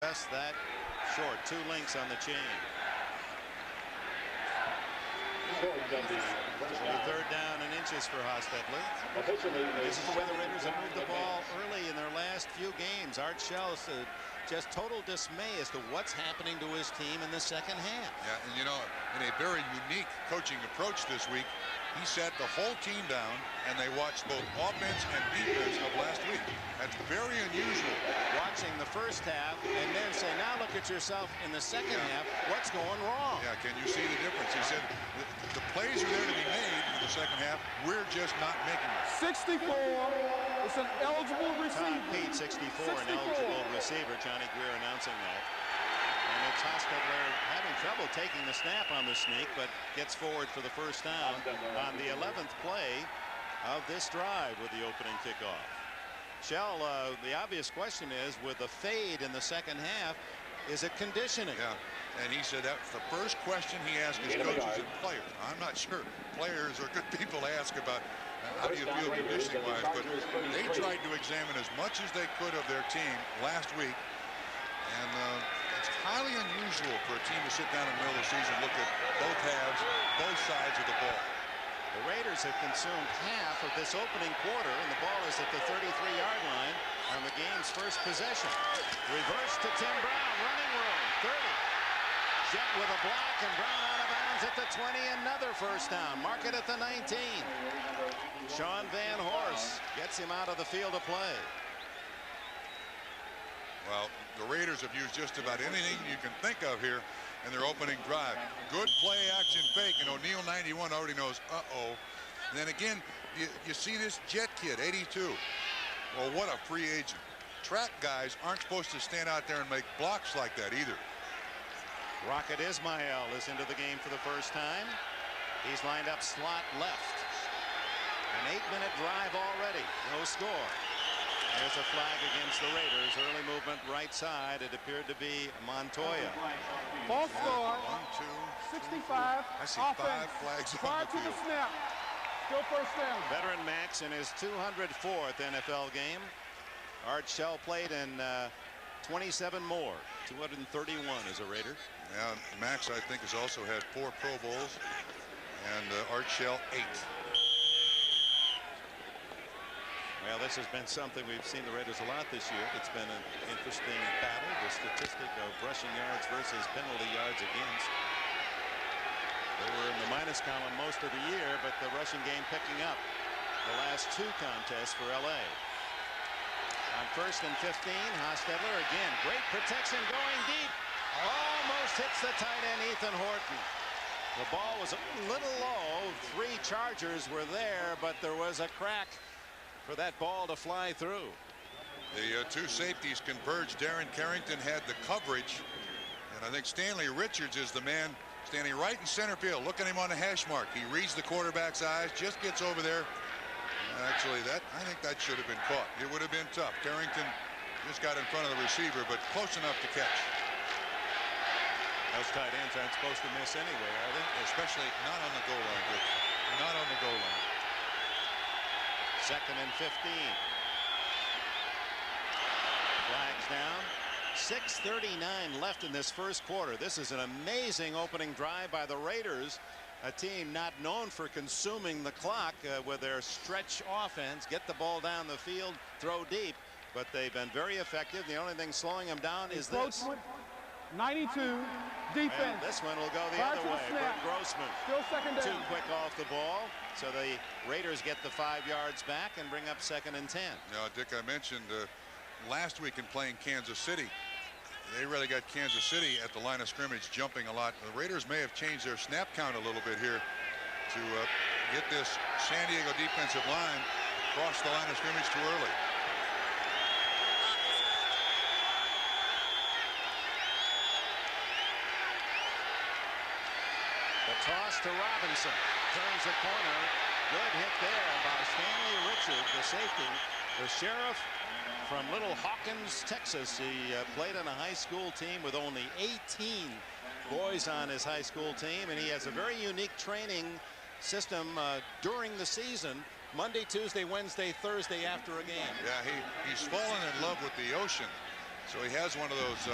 Just that short. 2 links on the chain. Third down and inches for Hostetler. This is the way the Raiders have moved the ball early in their last few games. Art Shell just total dismay as to what's happening to his team in the second half. Yeah, and you know, in a very unique coaching approach this week, he sat the whole team down and they watched both offense and defense of last week. That's very unusual. Watching the first half and then say, now look at yourself in the second half. What's going wrong? Yeah, can you see the difference? He said the plays are there to be made in the second half. We're just not making them. 64. It's an eligible receiver. Tom Pete, 64, an eligible receiver. Johnny Greer announcing that. And it's Hostetler having trouble taking the snap on the sneak, but gets forward for the first down on the 11th play of this drive with the opening kickoff. Shell, the obvious question is, with the fade in the second half, is it conditioning? Yeah, and he said that's the first question he asked his coaches and players. I'm not sure. Players are good people to ask about how do you feel conditioning-wise, but they tried to examine as much as they could of their team last week, and it's highly unusual for a team to sit down in the middle of the season and look at both halves, both sides of the ball. The Raiders have consumed half of this opening quarter, and the ball is at the 33-yard line on the game's first possession. Reverse to Tim Brown, running room, 30. Jet with a block, and Brown out of bounds at the 20. Another first down. Mark it at the 19. Sean Van Horst gets him out of the field of play. Well, the Raiders have used just about anything you can think of here in their opening drive. Good play action fake, and O'Neal 91 already knows, uh-oh. And then again, you see this Jet kid, 82. Well, what a free agent. Track guys aren't supposed to stand out there and make blocks like that either. Rocket Ismail is into the game for the first time. He's lined up slot left. An 8-minute drive already. No score. There's a flag against the Raiders. Early movement right side. It appeared to be Montoya. False start. 1, 2, 65. I see Offense. 5 flags Prior on the to the field. snap. Still first down. Veteran Max in his 204th NFL game. Art Shell played in 27 more. 231 as a Raider. Yeah, Max, I think, has also had 4 Pro Bowls, and Art Shell 8. Well, this has been something we've seen the Raiders a lot this year. It's been an interesting battle. The statistic of rushing yards versus penalty yards against. They were in the minus column most of the year, but the rushing game picking up the last 2 contests for LA. On 1st and 15, Hostetler again. Great protection going deep. Almost hits the tight end Ethan Horton. The ball was a little low. 3 Chargers were there, but there was a crack for that ball to fly through. The 2 safeties converged. Darren Carrington had the coverage, and I think Stanley Richards is the man standing right in center field. Look at him on the hash mark. He reads the quarterback's eyes, just gets over there. Actually, I think that should have been caught. It would have been tough. Carrington just got in front of the receiver, but close enough to catch. Those tight ends aren't supposed to miss anyway, are they? Especially not on the goal line, Dick. Not on the goal line. 2nd and 15. Flags down. 6:39 left in this first quarter. This is an amazing opening drive by the Raiders, a team not known for consuming the clock with their stretch offense. Get the ball down the field, throw deep, but they've been very effective. The only thing slowing them down is this. 92 defense. And this one will go the other way. Bert Grossman. Still second down. Too quick off the ball. So the Raiders get the 5 yards back and bring up 2nd and 10. Now, Dick, I mentioned last week in playing Kansas City, they really got Kansas City at the line of scrimmage jumping a lot. The Raiders may have changed their snap count a little bit here to get this San Diego defensive line across the line of scrimmage too early. The toss to Robinson. Turns the corner. Good hit there by Stanley Richards, the safety. The sheriff from Little Hawkins, Texas. He played on a high school team with only 18 boys on his high school team, and he has a very unique training system during the season. Monday, Tuesday, Wednesday, Thursday after a game. Yeah, he's fallen in love with the ocean. So he has one of those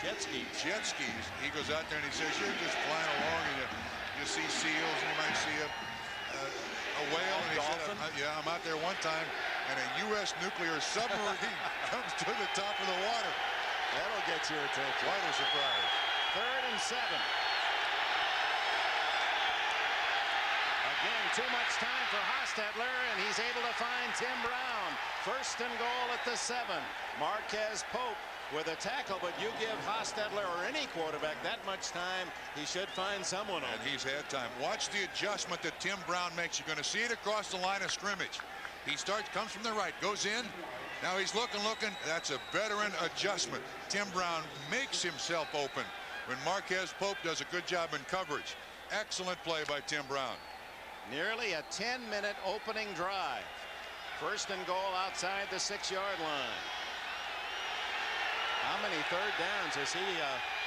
Jet skis. He goes out there and he says, you're just flying along and you see seals and you might see a whale. And he said, yeah, I'm out there one time and a U.S. nuclear submarine comes to the top of the water. That'll get your attention. What a surprise. 3rd and 7. Again, too much time for Hostetler, and he's able to find Tim Brown. 1st and goal at the 7. Marquez Pope with a tackle, but you give Hostetler or any quarterback that much time, he should find someone on. And he's had time. Watch the adjustment that Tim Brown makes. You're going to see it across the line of scrimmage. He comes from the right, goes in. Now he's looking. That's a veteran adjustment. Tim Brown makes himself open when Marquez Pope does a good job in coverage. Excellent play by Tim Brown. Nearly a 10-minute opening drive. 1st and goal outside the 6-yard line. How many 3rd downs has he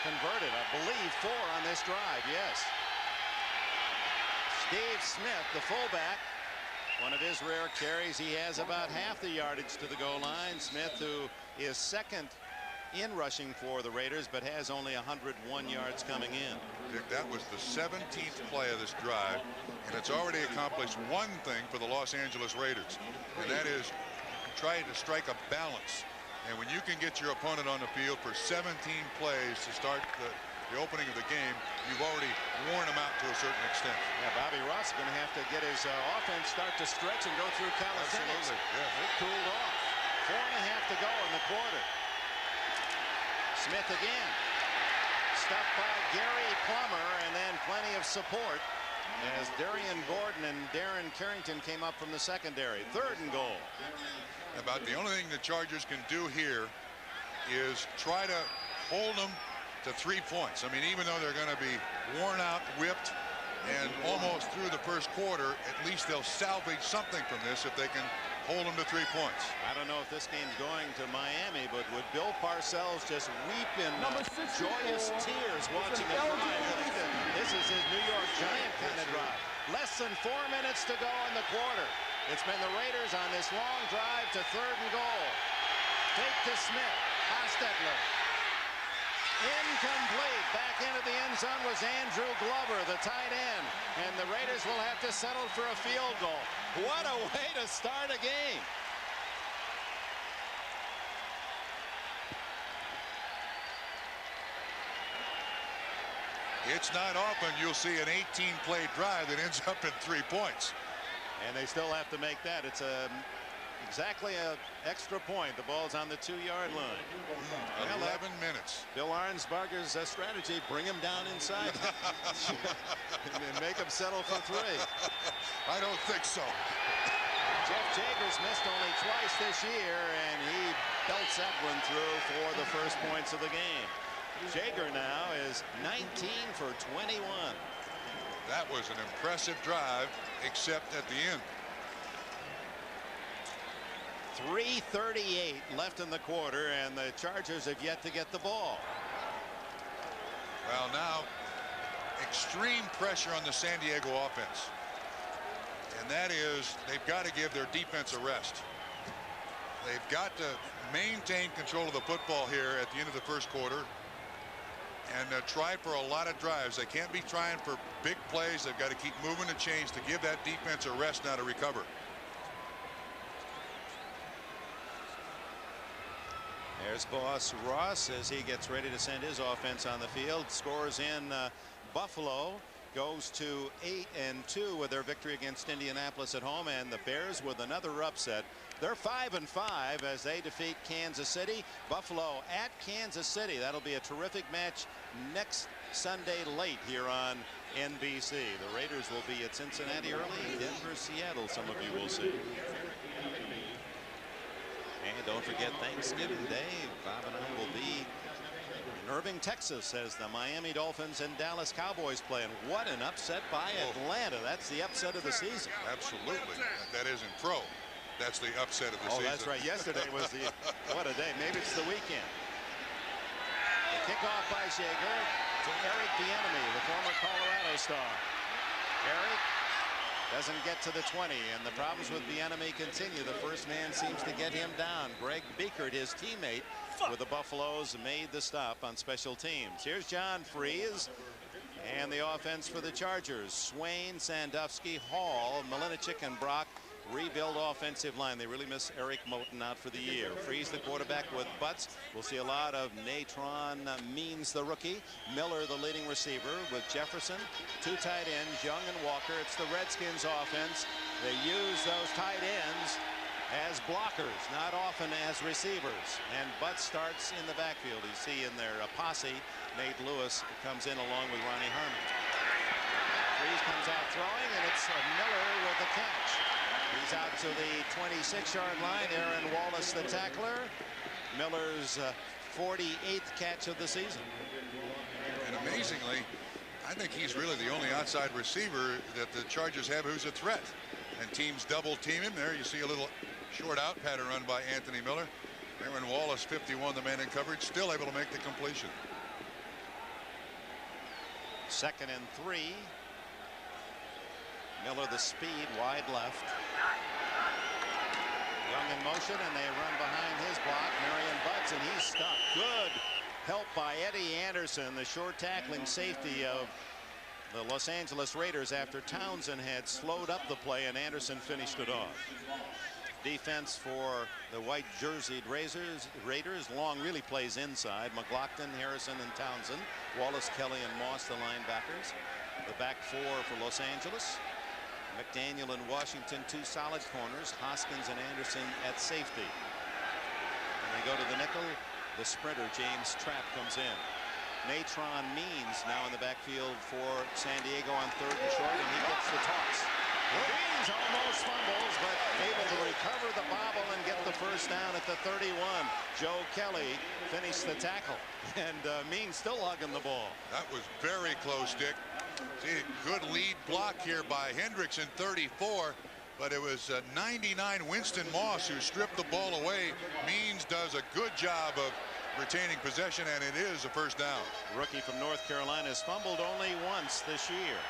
converted? I believe 4 on this drive. Yes. Steve Smith, the fullback. One of his rare carries. He has about half the yardage to the goal line. Smith, who is 2nd in rushing for the Raiders, but has only 101 yards coming in. Dick, that was the 17th play of this drive, and it's already accomplished one thing for the Los Angeles Raiders, and that is trying to strike a balance. And when you can get your opponent on the field for 17 plays to start the opening of the game, you've already worn them out to a certain extent. Yeah, Bobby Ross is going to have to get his offense start to stretch and go through calisthenics. Absolutely, yeah. It cooled off. 4.5 to go in the quarter. Smith again. Stuffed by Gary Plummer, and then plenty of support as Darian Gordon and Darren Carrington came up from the secondary. 3rd and goal. About the only thing the Chargers can do here is try to hold them to 3 points. I mean, even though they're going to be worn out, whipped, and almost through the 1st quarter, at least they'll salvage something from this if they can hold them to 3 points. I don't know if this game's going to Miami, but would Bill Parcells just weep in joyous tears watching it live? This is his New York Giant kind of drive. Less than 4 minutes to go in the quarter. It's been the Raiders on this long drive to 3rd and goal. Fake to Smith. Hostetler. Incomplete. Back into the end zone was Andrew Glover, the tight end. And the Raiders will have to settle for a field goal. What a way to start a game. It's not often you'll see an 18-play drive that ends up in 3 points. And they still have to make that. It's exactly an extra point. The ball's on the 2-yard line. 11 minutes. Bill Arnsparger's strategy, bring him down inside and make him settle for 3. I don't think so. Jeff Jagers missed only twice this year, and he belts that one through for the first points of the game. Jager now is 19 for 21. That was an impressive drive, except at the end. 3:38 left in the quarter, and the Chargers have yet to get the ball. Well, now extreme pressure on the San Diego offense, and that is they've got to give their defense a rest. They've got to maintain control of the football here at the end of the 1st quarter and try for a lot of drives. They can't be trying for big plays. They've got to keep moving the chains to give that defense a rest now to recover. There's Boss Ross as he gets ready to send his offense on the field. Scores in Buffalo. Goes to 8-2 with their victory against Indianapolis at home, and the Bears with another upset. They're 5-5 as they defeat Kansas City. Buffalo at Kansas City. That'll be a terrific match next Sunday late here on NBC. The Raiders will be at Cincinnati early. Denver, Seattle, some of you will see. And don't forget Thanksgiving Day. Bob and I will be in Irving, Texas, as the Miami Dolphins and Dallas Cowboys play. And what an upset by Atlanta. That's the upset of the season. Absolutely. That isn't pro. That's the upset of the season. Oh, that's right. Yesterday was the, what a day. Maybe it's the weekend. The kickoff by Jager to Eric Bieniemy, the former Colorado star. Eric doesn't get to the 20, and the problems with Bieniemy continue. The first man seems to get him down. Greg Biekert, his teammate, with the Buffaloes made the stop on special teams. Here's John Freeze. And the offense for the Chargers. Swain, Sandusky, Hall, Malinicek, and Brock. Rebuild offensive line. They really miss Eric Moten out for the year. Freeze the quarterback with Butts. We'll see a lot of Natron Means, the rookie. Miller, the leading receiver, with Jefferson. 2 tight ends, Young and Walker. It's the Redskins offense. They use those tight ends as blockers, not often as receivers. And Butts starts in the backfield. You see in their posse, Nate Lewis comes in along with Ronnie Harmon. Freeze comes out throwing, and it's Miller with the catch. He's out to the 26-yard line. Aaron Wallace, the tackler. Miller's 48th catch of the season. And amazingly, I think he's really the only outside receiver that the Chargers have who's a threat. And teams double team him. There you see a little short out pattern run by Anthony Miller. Aaron Wallace, 51, the man in coverage, still able to make the completion. 2nd and 3. Miller the speed, wide left. Young in motion, and they run behind his block. Marion Butts, and he's stuck. Good help by Eddie Anderson, the short tackling safety of the Los Angeles Raiders, after Townsend had slowed up the play, and Anderson finished it off. Defense for the white jerseyed Raiders. Long really plays inside. McLaughlin, Harrison, and Townsend. Wallace, Kelly, and Moss, the linebackers. The back 4 for Los Angeles. McDaniel and Washington, 2 solid corners. Hoskins and Anderson at safety. And they go to the nickel. The sprinter, James Trapp, comes in. Natron Means now in the backfield for San Diego on 3rd and short, and he gets the toss. Means almost fumbles, but able to recover the bobble and get the first down at the 31. Joe Kelly finished the tackle, and Means still hugging the ball. That was very close, Dick. See, good lead block here by Hendrickson, 34, but it was 99 Winston Moss who stripped the ball away. Means does a good job of retaining possession, and it is a first down. Rookie from North Carolina has fumbled only once this year,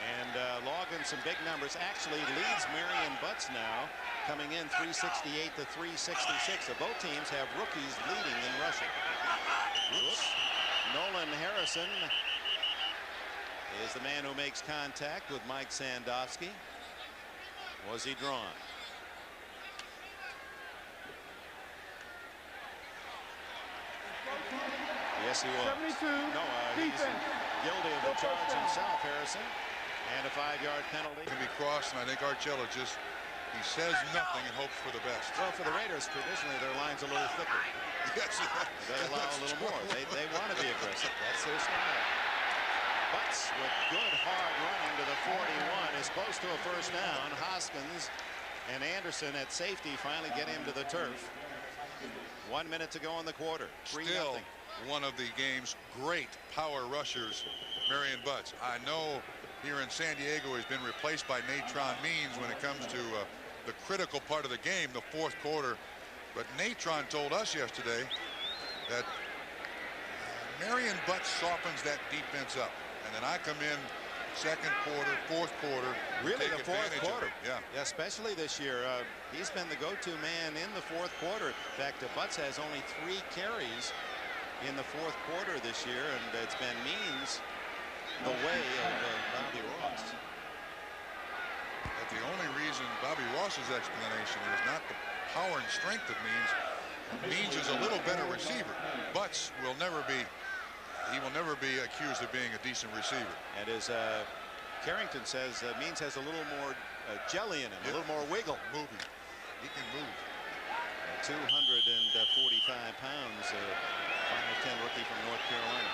and logging some big numbers. Actually leads Marion Butts now, coming in 368 to 366. So both teams have rookies leading in rushing. Oops. Nolan Harrison is the man who makes contact with Mike Sandusky. Was he drawn? Yes, he was. 72. No, he's guilty of the charge himself, Harrison. And a 5-yard penalty. Can be crossed, and I think Archella just, he says nothing and hopes for the best. Well, for the Raiders, traditionally their line's a little thicker. Yes, They allow a little more. They want to be aggressive. That's their style. Butts with good hard running to the 41 is close to a first down. Hoskins and Anderson at safety finally get him to the turf. 1 minute to go in the quarter. 3-0. Still one of the game's great power rushers, Marion Butts. I know here in San Diego he's been replaced by Natron Means when it comes to the critical part of the game, the 4th quarter. But Natron told us yesterday that Marion Butts softens that defense up. And then I come in 2nd quarter, 4th quarter. Really, the 4th quarter. Yeah, especially this year. He's been the go-to man in the 4th quarter. In fact, Butts has only 3 carries in the 4th quarter this year, and it's been Means the way of Bobby Ross. But the only reason Bobby Ross's explanation is not the power and strength of Means. Means is a little better receiver. Butts will never be. He will never be accused of being a decent receiver. And as Carrington says, Means has a little more jelly in him, a little more wiggle. Moving. He can move. 245 pounds, 5'10" rookie from North Carolina.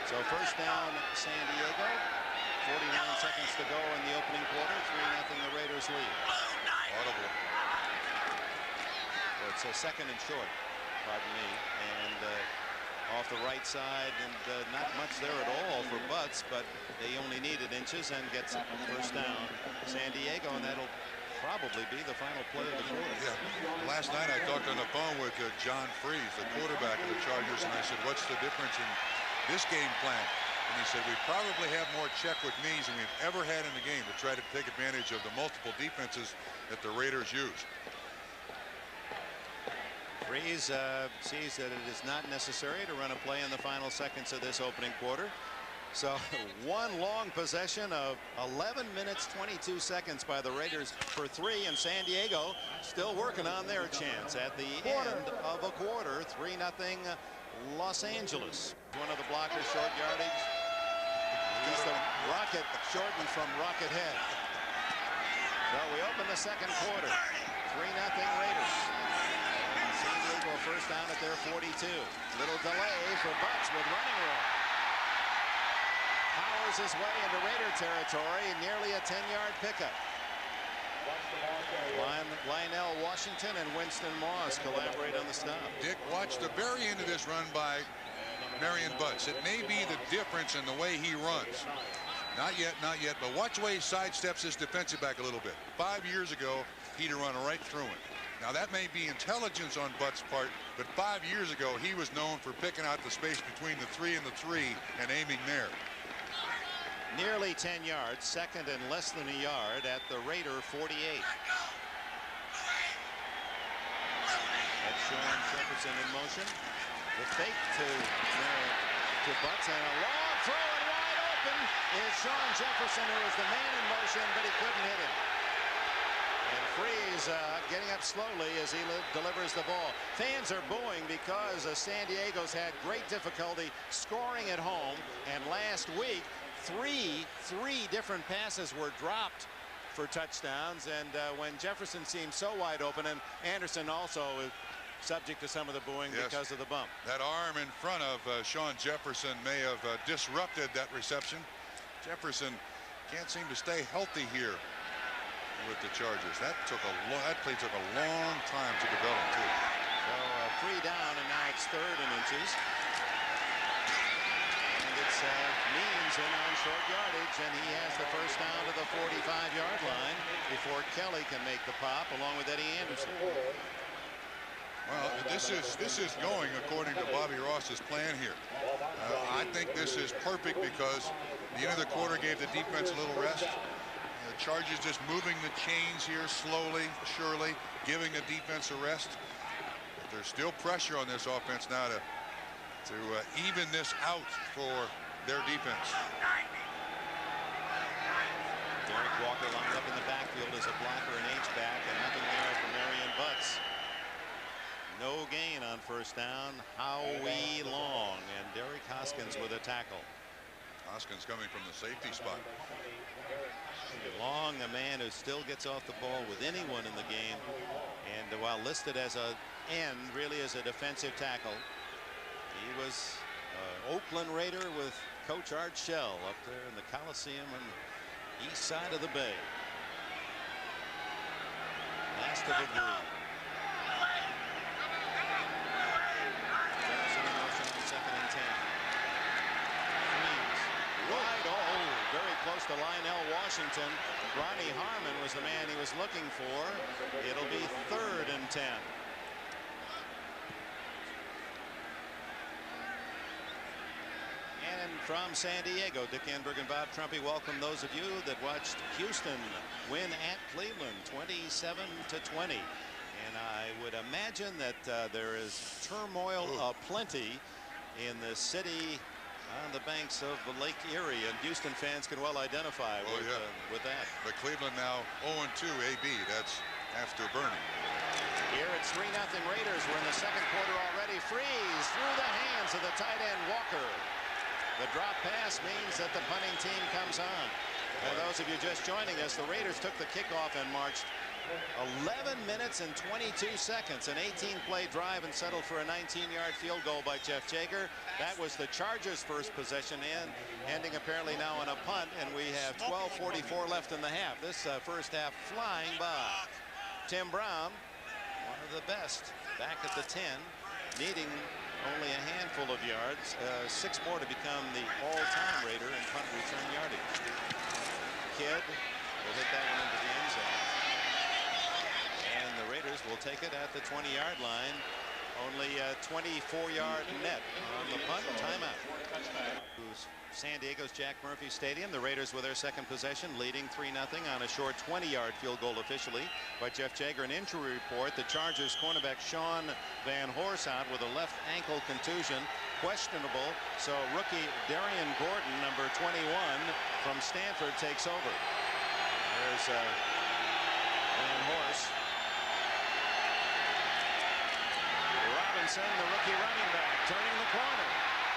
So first down, San Diego. 49 seconds to go in the opening quarter. 3-0 the Raiders lead. Audible. So it's a 2nd and short, pardon me, and off the right side, and not much there at all for Butts, but they only needed inches and gets first down. San Diego, and that'll probably be the final play of the quarter. Yeah. Last night I talked on the phone with John Freeze, the quarterback of the Chargers, and I said, what's the difference in this game plan? And he said, we probably have more check with knees than we've ever had in the game to try to take advantage of the multiple defenses that the Raiders use. Freese sees that it is not necessary to run a play in the final seconds of this opening quarter. So one long possession of 11 minutes 22 seconds by the Raiders for 3, and San Diego still working on their chance at the end of a quarter. 3-0 Los Angeles. One of the blockers, short yardage. He's the Rocket, shortened from Rocket Head. So we open the second quarter. 3-0 Raiders. And San Diego first down at their 42. Little delay for Butts with running room. Powers his way into Raider territory, nearly a 10-yard pickup. Lionel Washington and Winston Moss collaborate on the stop. Dick, watch the very end of this run by Marion Butts. It may be the difference in the way he runs. Not yet, but watch the way he sidesteps his defensive back a little bit. 5 years ago, he'd have run right through it. Now, that may be intelligence on Butts' part, but 5 years ago, he was known for picking out the space between the 3 and the 3 and aiming there. Nearly 10 yards, second and less than a yard at the Raider 48. That's Sean Jefferson in motion. The fake to Butts, and a long throw, and wide open is Sean Jefferson, who is the man in motion, but he couldn't hit him. And Freese getting up slowly as he delivers the ball. Fans are booing because San Diego's had great difficulty scoring at home, and last week three different passes were dropped for touchdowns, and when Jefferson seemed so wide open, and Anderson also is subject to some of the booing because of the bump. That arm in front of Sean Jefferson may have disrupted that reception. Jefferson can't seem to stay healthy here with the Chargers. That play took a long time to develop too. So 3 down, and now it's 3rd and inches. It's Means in on short yardage, and he has the first down to the 45-yard line before Kelly can make the pop along with Eddie Anderson. Well, this is going according to Bobby Ross's plan here. I think this is perfect because the end of the quarter gave the defense a little rest. The Chargers just moving the chains here slowly, surely, giving the defense a rest. But there's still pressure on this offense now to even this out for their defense. Derek Walker lined up in the backfield as a blocker and H-back, and nothing there for Marion Butts. No gain on first down. Howie Long and Derek Hoskins with a tackle. Hoskins coming from the safety spot. Long, a man who still gets off the ball with anyone in the game, and while listed as a end, really as a defensive tackle. He was Oakland Raider with Coach Art Shell up there in the Coliseum on the east side of the Bay. Last of the breed. Jefferson in motion on 2nd and 10. Freese wide, very close to Lionel Washington. Ronnie Harmon was the man he was looking for. It'll be 3rd and 10. And from San Diego, Dick Enberg and Bob Trumpy welcome those of you that watched Houston win at Cleveland 27-20. And I would imagine that there is turmoil aplenty in the city on the banks of the Lake Erie, and Houston fans can well identify with that. But Cleveland now 0-2 AB. That's after Bernie. Here it's 3-0 Raiders. We're in the second quarter already. Freese through the hands of the tight end Walker. The drop pass means that the punting team comes on. For those of you just joining us, the Raiders took the kickoff and marched 11 minutes and 22 seconds, an 18-play drive, and settled for a 19-yard field goal by Jeff Jager. That was the Chargers' first possession, and ending apparently now on a punt, and we have 12:44 left in the half. This first half flying by. Tim Brown, one of the best, back at the 10, needing only a handful of yards, 6 more to become the all-time Raider in punt return yardage. Kidd will hit that one into the end zone. And the Raiders will take it at the 20-yard line. Only a 24-yard net on the punt. Timeout. San Diego's Jack Murphy Stadium. The Raiders with their second possession, leading 3-0 on a short 20-yard field goal officially by Jeff Jager. An injury report: the Chargers cornerback Sean Van Horse out with a left ankle contusion, questionable. So rookie Darian Gordon, number 21 from Stanford, takes over. There's Van Horse. Robinson, the rookie running back, turning the corner.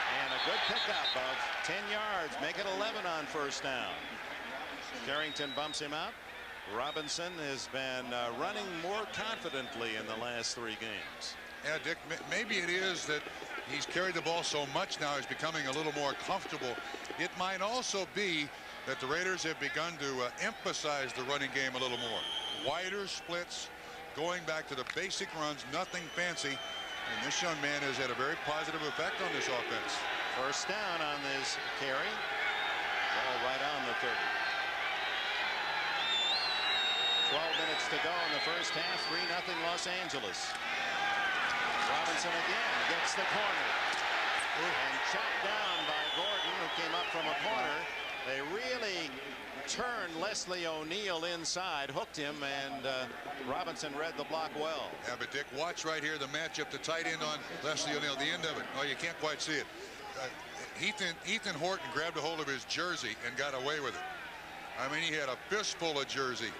And a good pickup of 10 yards. Make it 11 on first down. Carrington bumps him out. Robinson has been running more confidently in the last 3 games. Yeah, Dick, maybe it is that he's carried the ball so much now, he's becoming a little more comfortable. It might also be that the Raiders have begun to emphasize the running game a little more. Wider splits, going back to the basic runs, nothing fancy. And this young man has had a very positive effect on this offense. First down on this carry. Ball right on the 30. 12 minutes to go in the first half. 3-0 Los Angeles. Robinson again gets the corner. And chopped down by Gordon, who came up from a corner. They really turned Leslie O'Neal inside, hooked him, and Robinson read the block well. Yeah, but Dick, watch right here the matchup, the tight end on Leslie O'Neal, the end of it. Oh, you can't quite see it. Ethan Horton grabbed a hold of his jersey and got away with it. I mean, he had a fistful of jersey.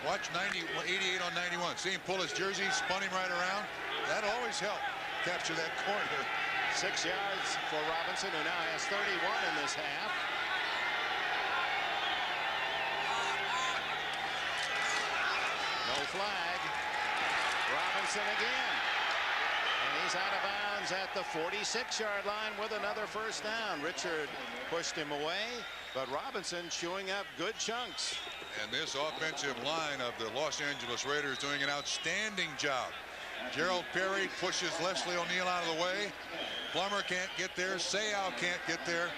Watch 88 on 91. See him pull his jersey, spun him right around. That always helped capture that corner. 6 yards for Robinson, who now has 31 in this half. No flag. Robinson again. And he's out of bounds at the 46-yard line with another first down. Richard pushed him away, but Robinson chewing up good chunks. And this offensive line of the Los Angeles Raiders doing an outstanding job. Gerald Perry pushes Leslie O'Neal out of the way. Plummer can't get there. Seau can't get there.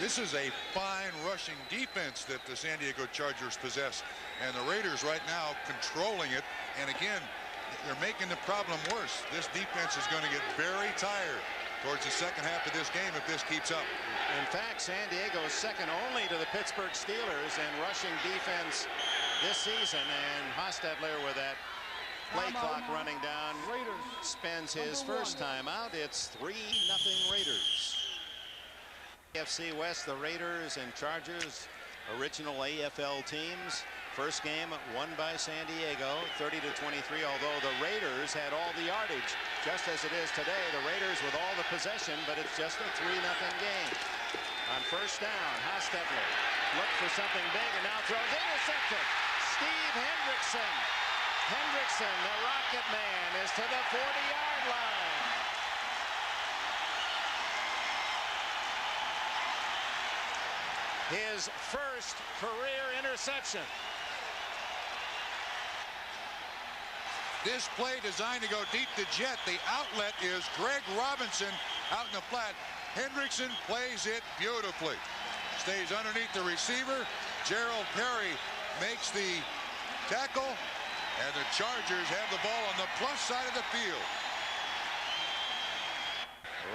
This is a fine rushing defense that the San Diego Chargers possess. And the Raiders right now controlling it. And again, they're making the problem worse. This defense is going to get very tired towards the second half of this game if this keeps up. In fact, San Diego is second only to the Pittsburgh Steelers in rushing defense this season. And Hostetler, with that play clock running down, spends his first time out. It's 3-0 Raiders. AFC West, the Raiders and Chargers, original AFL teams. First game won by San Diego, 30-23, although the Raiders had all the yardage, just as it is today. The Raiders with all the possession, but it's just a 3-0 game. On first down, Hostetler looked for something big and now throws intercepted. Steve Hendrickson. Hendrickson, the Rocket Man, is to the 40-yard line. His first career interception. This play designed to go deep to jet. The outlet is Greg Robinson out in the flat. Hendrickson plays it beautifully. Stays underneath the receiver. Gerald Perry makes the tackle. And the Chargers have the ball on the plus side of the field.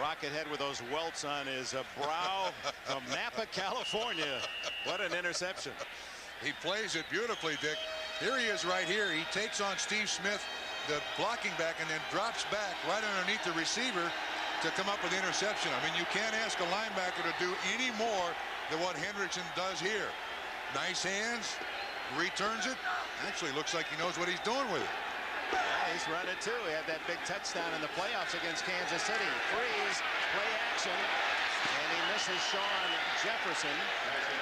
Rocket head with those welts on his brow from Napa, California. What an interception. He plays it beautifully, Dick. Here he is right here. He takes on Steve Smith, the blocking back, and then drops back right underneath the receiver to come up with the interception. I mean, you can't ask a linebacker to do any more than what Hendrickson does here. Nice hands, returns it. Actually looks like he knows what he's doing with it. Yeah, he's run it too. He had that big touchdown in the playoffs against Kansas City. Freeze, play action, and he misses Sean Jefferson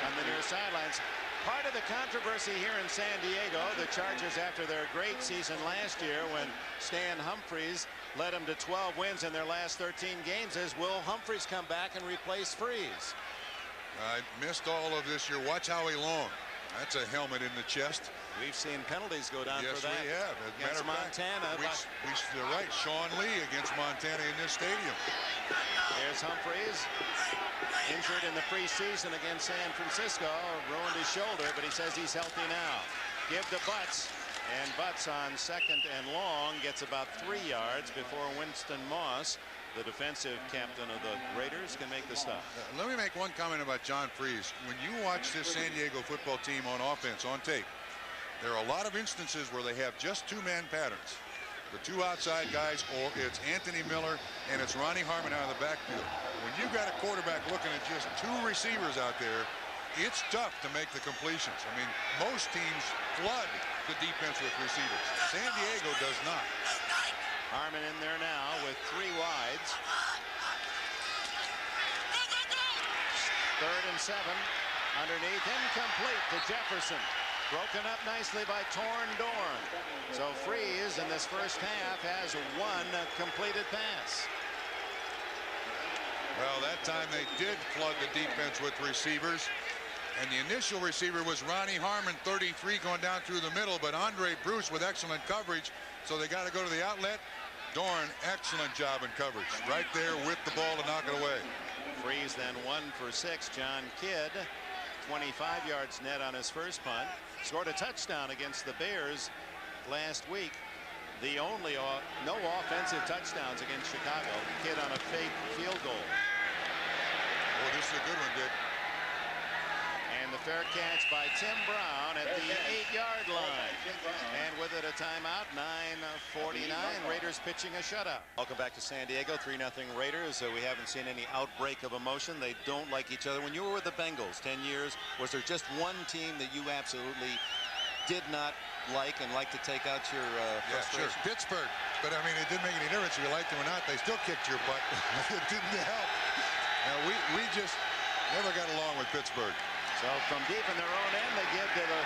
on the near sidelines. Part of the controversy here in San Diego, the Chargers, after their great season last year when Stan Humphries led them to 12 wins in their last 13 games, is will Humphries come back and replace Freeze? I missed all of this year. Watch Howie Long. That's a helmet in the chest. We've seen penalties go down yes, for that. Yes, we have. As against Montana. You're right. Sean Lee against Montana in this stadium. There's Humphries. Injured in the preseason against San Francisco. Ruined his shoulder, but he says he's healthy now. Give to Butts. And Butts on second and long gets about 3 yards before Winston Moss the defensive captain of the Raiders, can make the stop. Let me make one comment about John Freeze. When you watch this San Diego football team on offense on tape, there are a lot of instances where they have just two-man patterns. The two outside guys, or it's Anthony Miller and it's Ronnie Harmon out of the backfield. When you've got a quarterback looking at just two receivers out there, it's tough to make the completions. I mean, most teams flood the defense with receivers. San Diego does not. Harmon in there now with 3 wides. 3rd and 7. Underneath, incomplete to Jefferson. Broken up nicely by Torn Dorn. So Freeze in this first half has 1 completed pass. Well, that time they did flood the defense with receivers. And the initial receiver was Ronnie Harmon, 33, going down through the middle. But Andre Bruce with excellent coverage. So they got to go to the outlet. Dorn, excellent job in coverage. Right there with the ball to knock it away. Freeze then 1 for 6. John Kidd, 25 yards net on his first punt. Scored a touchdown against the Bears last week. The only no offensive touchdowns against Chicago. Kidd on a fake field goal. Oh, this is a good one, Dick. And the fair catch by Tim Brown at the 8-yard line. And with it a timeout, 9:49. Raiders pitching a shutout. Welcome back to San Diego, 3-0 Raiders. We haven't seen any outbreak of emotion. They don't like each other. When you were with the Bengals 10 years, was there just one team that you absolutely did not like and like to take out your frustration? Yeah, sure. Pittsburgh. But I mean, it didn't make any difference if you liked them or not. They still kicked your butt. It didn't help. Now, we just never got along with Pittsburgh. So from deep in their own end, they give to the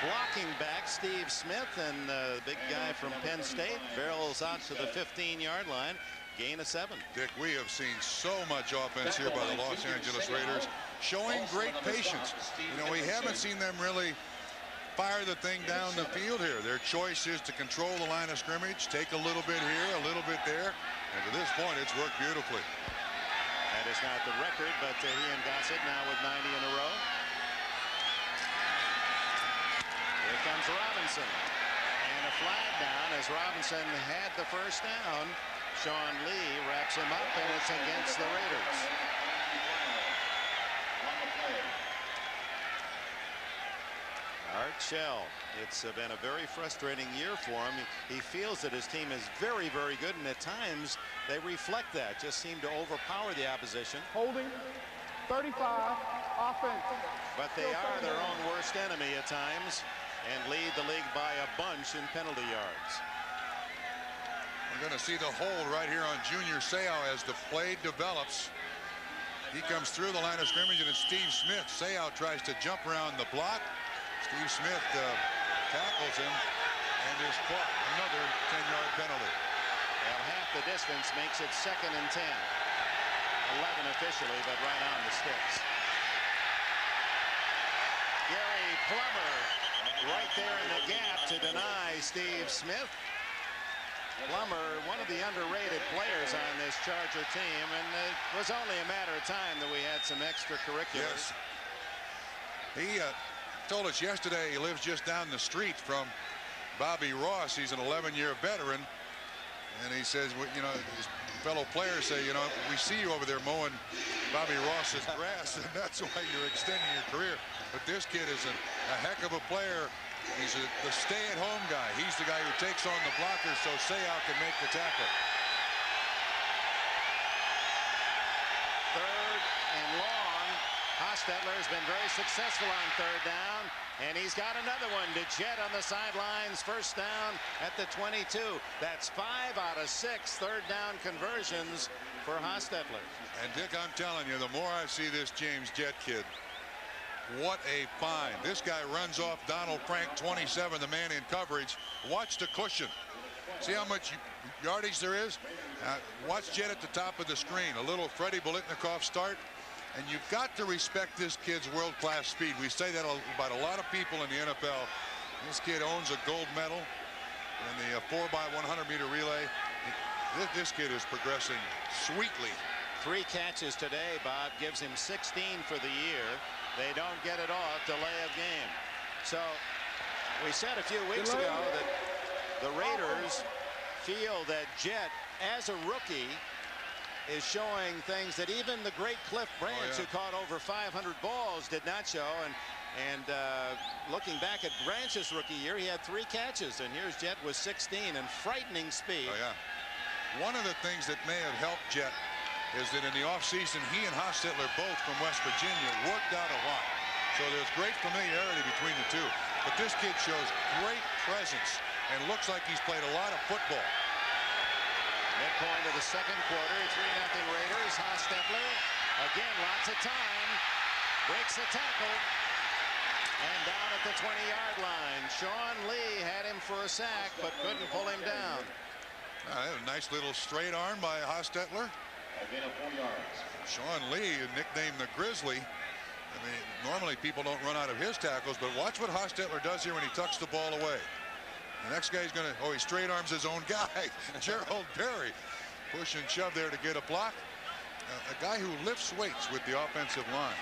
blocking back, Steve Smith, and the big guy from Penn State barrels out to the 15-yard line. Gain of 7. Dick, we have seen so much offense here by the Los Angeles Raiders, showing great patience. You know, we haven't seen them really fire the thing down the field here. Their choice is to control the line of scrimmage, take a little bit here, a little bit there, and to this point, it's worked beautifully. That is not the record, but he and Gossett now with 90 in a row. Here comes Robinson. And a flag down as Robinson had the first down. Sean Lee wraps him up, and it's against the Raiders. Art Shell. It's been a very frustrating year for him. He feels that his team is very, very good, and at times they reflect that. Just seem to overpower the opposition. Holding 35 offense. But they are their own worst enemy at times and lead the league by a bunch in penalty yards. We're going to see the hold right here on Junior Seau as the play develops. He comes through the line of scrimmage, and it's Steve Smith. Seau tries to jump around the block. Steve Smith tackles him and is caught. Another 10-yard penalty. Well, half the distance makes it 2nd and 10. 11 officially, but right on the sticks. Gary Plummer right there in the gap to deny Steve Smith. Plummer, one of the underrated players on this Charger team, and it was only a matter of time that we had some extracurriculars. Yes. He told us yesterday he lives just down the street from Bobby Ross. He's an 11-year veteran, and he says, you know, his fellow players say, you know, we see you over there mowing Bobby Ross's grass, and that's why you're extending your career. But this kid is a heck of a player. He's the stay-at-home guy. He's the guy who takes on the blockers so Seau can make the tackle. 3rd and long. Hostetler has been very successful on 3rd down, and he's got another one to Jet on the sidelines. 1st down at the 22. That's 5 out of 6 3rd down conversions for Hostetler. And Dick, I'm telling you, the more I see this James Jet kid, what a find. This guy runs off Donald Frank, 27, the man in coverage. Watch the cushion. See how much yardage there is? Watch Jet at the top of the screen. A little Freddie Bolitnikoff start. And you've got to respect this kid's world-class speed. We say that about a lot of people in the NFL. This kid owns a gold medal in the 4x100-meter relay. This kid is progressing sweetly. 3 catches today. Bob gives him 16 for the year. They don't get it off. Delay of game. So we said a few weeks ago that the Raiders feel that Jet, as a rookie, is showing things that even the great Cliff Branch, who caught over 500 balls, did not show. And looking back at Branch's rookie year, he had 3 catches, and here's Jet with 16 and frightening speed. Oh, yeah. One of the things that may have helped Jet is that in the offseason, he and Hostetler, both from West Virginia, worked out a lot. So there's great familiarity between the two. But this kid shows great presence and looks like he's played a lot of football. Midpoint of the second quarter, 3-0 Raiders. Hostetler, again, lots of time, breaks the tackle, and down at the 20-yard line. Sean Lee had him for a sack, but couldn't pull him down. A nice little straight arm by Hostetler. Sean Lee, nicknamed the Grizzly. I mean, normally people don't run out of his tackles, but watch what Hostetler does here when he tucks the ball away. The next guy's going to, he straight arms his own guy, Gerald Perry. Push and shove there to get a block. A guy who lifts weights with the offensive line.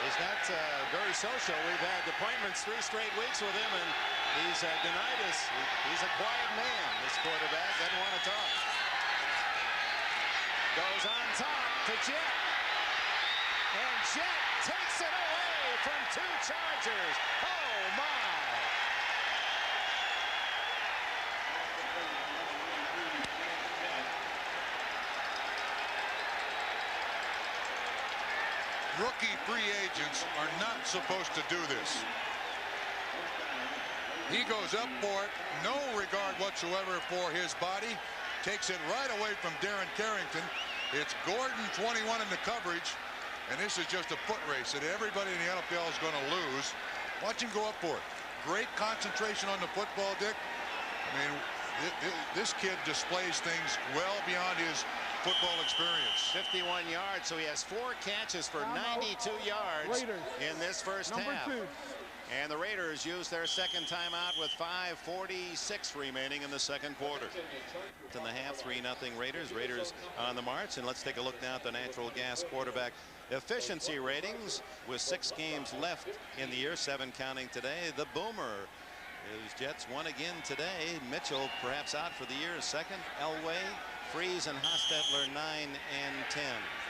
He's not very social. We've had appointments 3 straight weeks with him, and he's denied us. He's a quiet man, this quarterback. Doesn't want to talk. Goes on top to Jet. And Jet takes it away from 2 Chargers. Oh, my. Rookie free agents are not supposed to do this. He goes up for it, no regard whatsoever for his body, takes it right away from Darren Carrington. It's Gordon, 21 in the coverage, and this is just a foot race that everybody in the NFL is going to lose. Watch him go up for it. Great concentration on the football, Dick. I mean, this kid displays things well beyond his football experience. 51 yards, so he has 4 catches for 92 yards Raiders. In this first half. 2. And the Raiders use their second timeout with 5:46 remaining in the second quarter. In the half, 3-0 Raiders. Raiders on the march. And let's take a look now at the natural gas quarterback efficiency ratings with 6 games left in the year, 7 counting today. The Boomer. His Jets won again today. Mitchell perhaps out for the year. Second, Elway, Freeze, and Hostetler 9 and 10.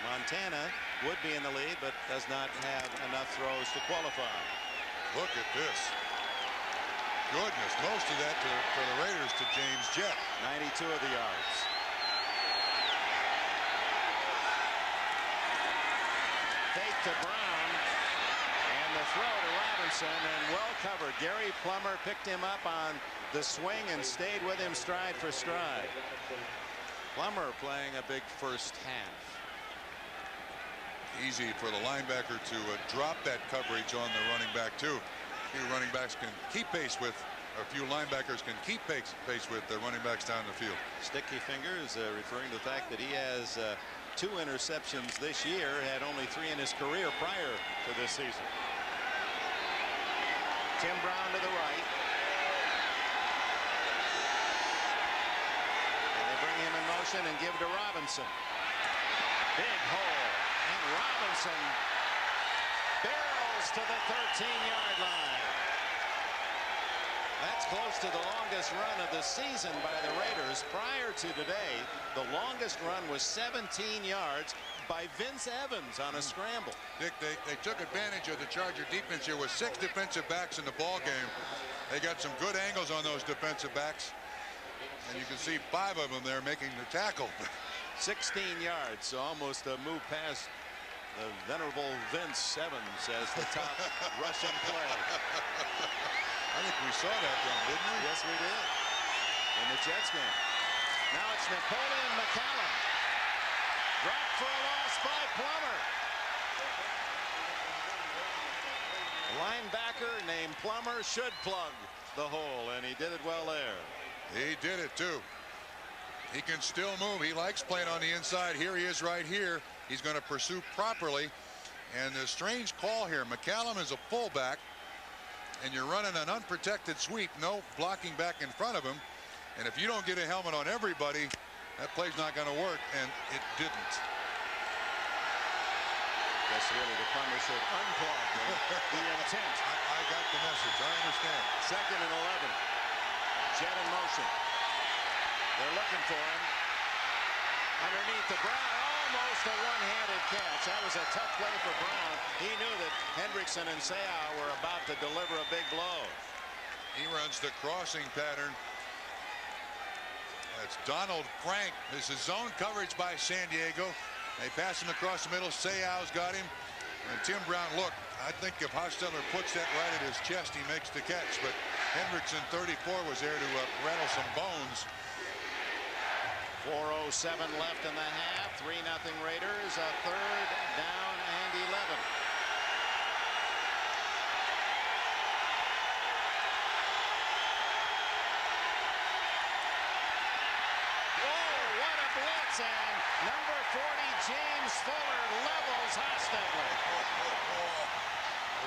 Montana would be in the lead, but does not have enough throws to qualify. Look at this. Goodness, most of that for the Raiders to James Jett. 92 of the yards. Fake to Brown. And the throw to Robinson, and well covered. Gary Plummer picked him up on the swing and stayed with him stride for stride. Plummer playing a big first half. Easy for the linebacker to drop that coverage on the running back too. Few running backs can keep pace with, a few linebackers can keep pace with the running backs down the field. Sticky fingers, referring to the fact that he has 2 interceptions this year, had only 3 in his career prior to this season. Tim Brown to the right. And they bring him in motion and give to Robinson. Big hole. And Robinson barrels to the 13-yard line. That's close to the longest run of the season by the Raiders. Prior to today, the longest run was 17 yards by Vince Evans on a scramble. Dick, they took advantage of the Charger defense here with 6 defensive backs in the ball game. They got some good angles on those defensive backs. And you can see 5 of them there making the tackle. 16 yards, so almost a move past the venerable Vince Evans as the top rushing play. I think we saw that one, didn't we? Yes, we did. In the Jets game. Now it's Napoleon McCallum. Dropped for a loss by Plummer. A linebacker named Plummer should plug the hole, and he did it well there. He did it too. He can still move. He likes playing on the inside. Here he is right here. He's going to pursue properly. And the strange call here. McCallum is a fullback, and you're running an unprotected sweep. No blocking back in front of him. And if you don't get a helmet on everybody, that play's not going to work, and it didn't. Guess really the Plummer should unplug the intent. I got the message. I understand. Second and 11. Jet in motion. They're looking for him. Underneath the Brown, almost a one-handed catch. That was a tough play for Brown. He knew that Hendrickson and Seau were about to deliver a big blow. He runs the crossing pattern. That's Donald Frank. This is zone coverage by San Diego. They pass him across the middle. Seau's got him. And Tim Brown, look, I think if Hostetler puts that right at his chest, he makes the catch. But Hendrickson, 34, was there to rattle some bones. 4:07 left in the half. 3-0 Raiders. A third down and 11. Whoa, what a blitz. And number 40, James Fuller, levels Hostetler.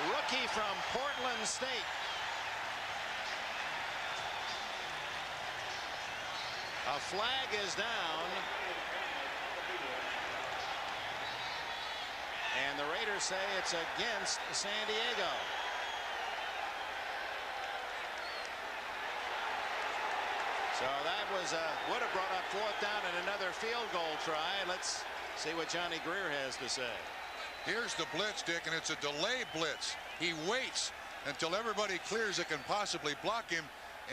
Rookie from Portland State. A flag is down. And the Raiders say it's against San Diego. So that was would have brought up 4th down and another field goal try. Let's see what Johnny Greer has to say. Here's the blitz, Dick, and it's a delay blitz. He waits until everybody clears that can possibly block him,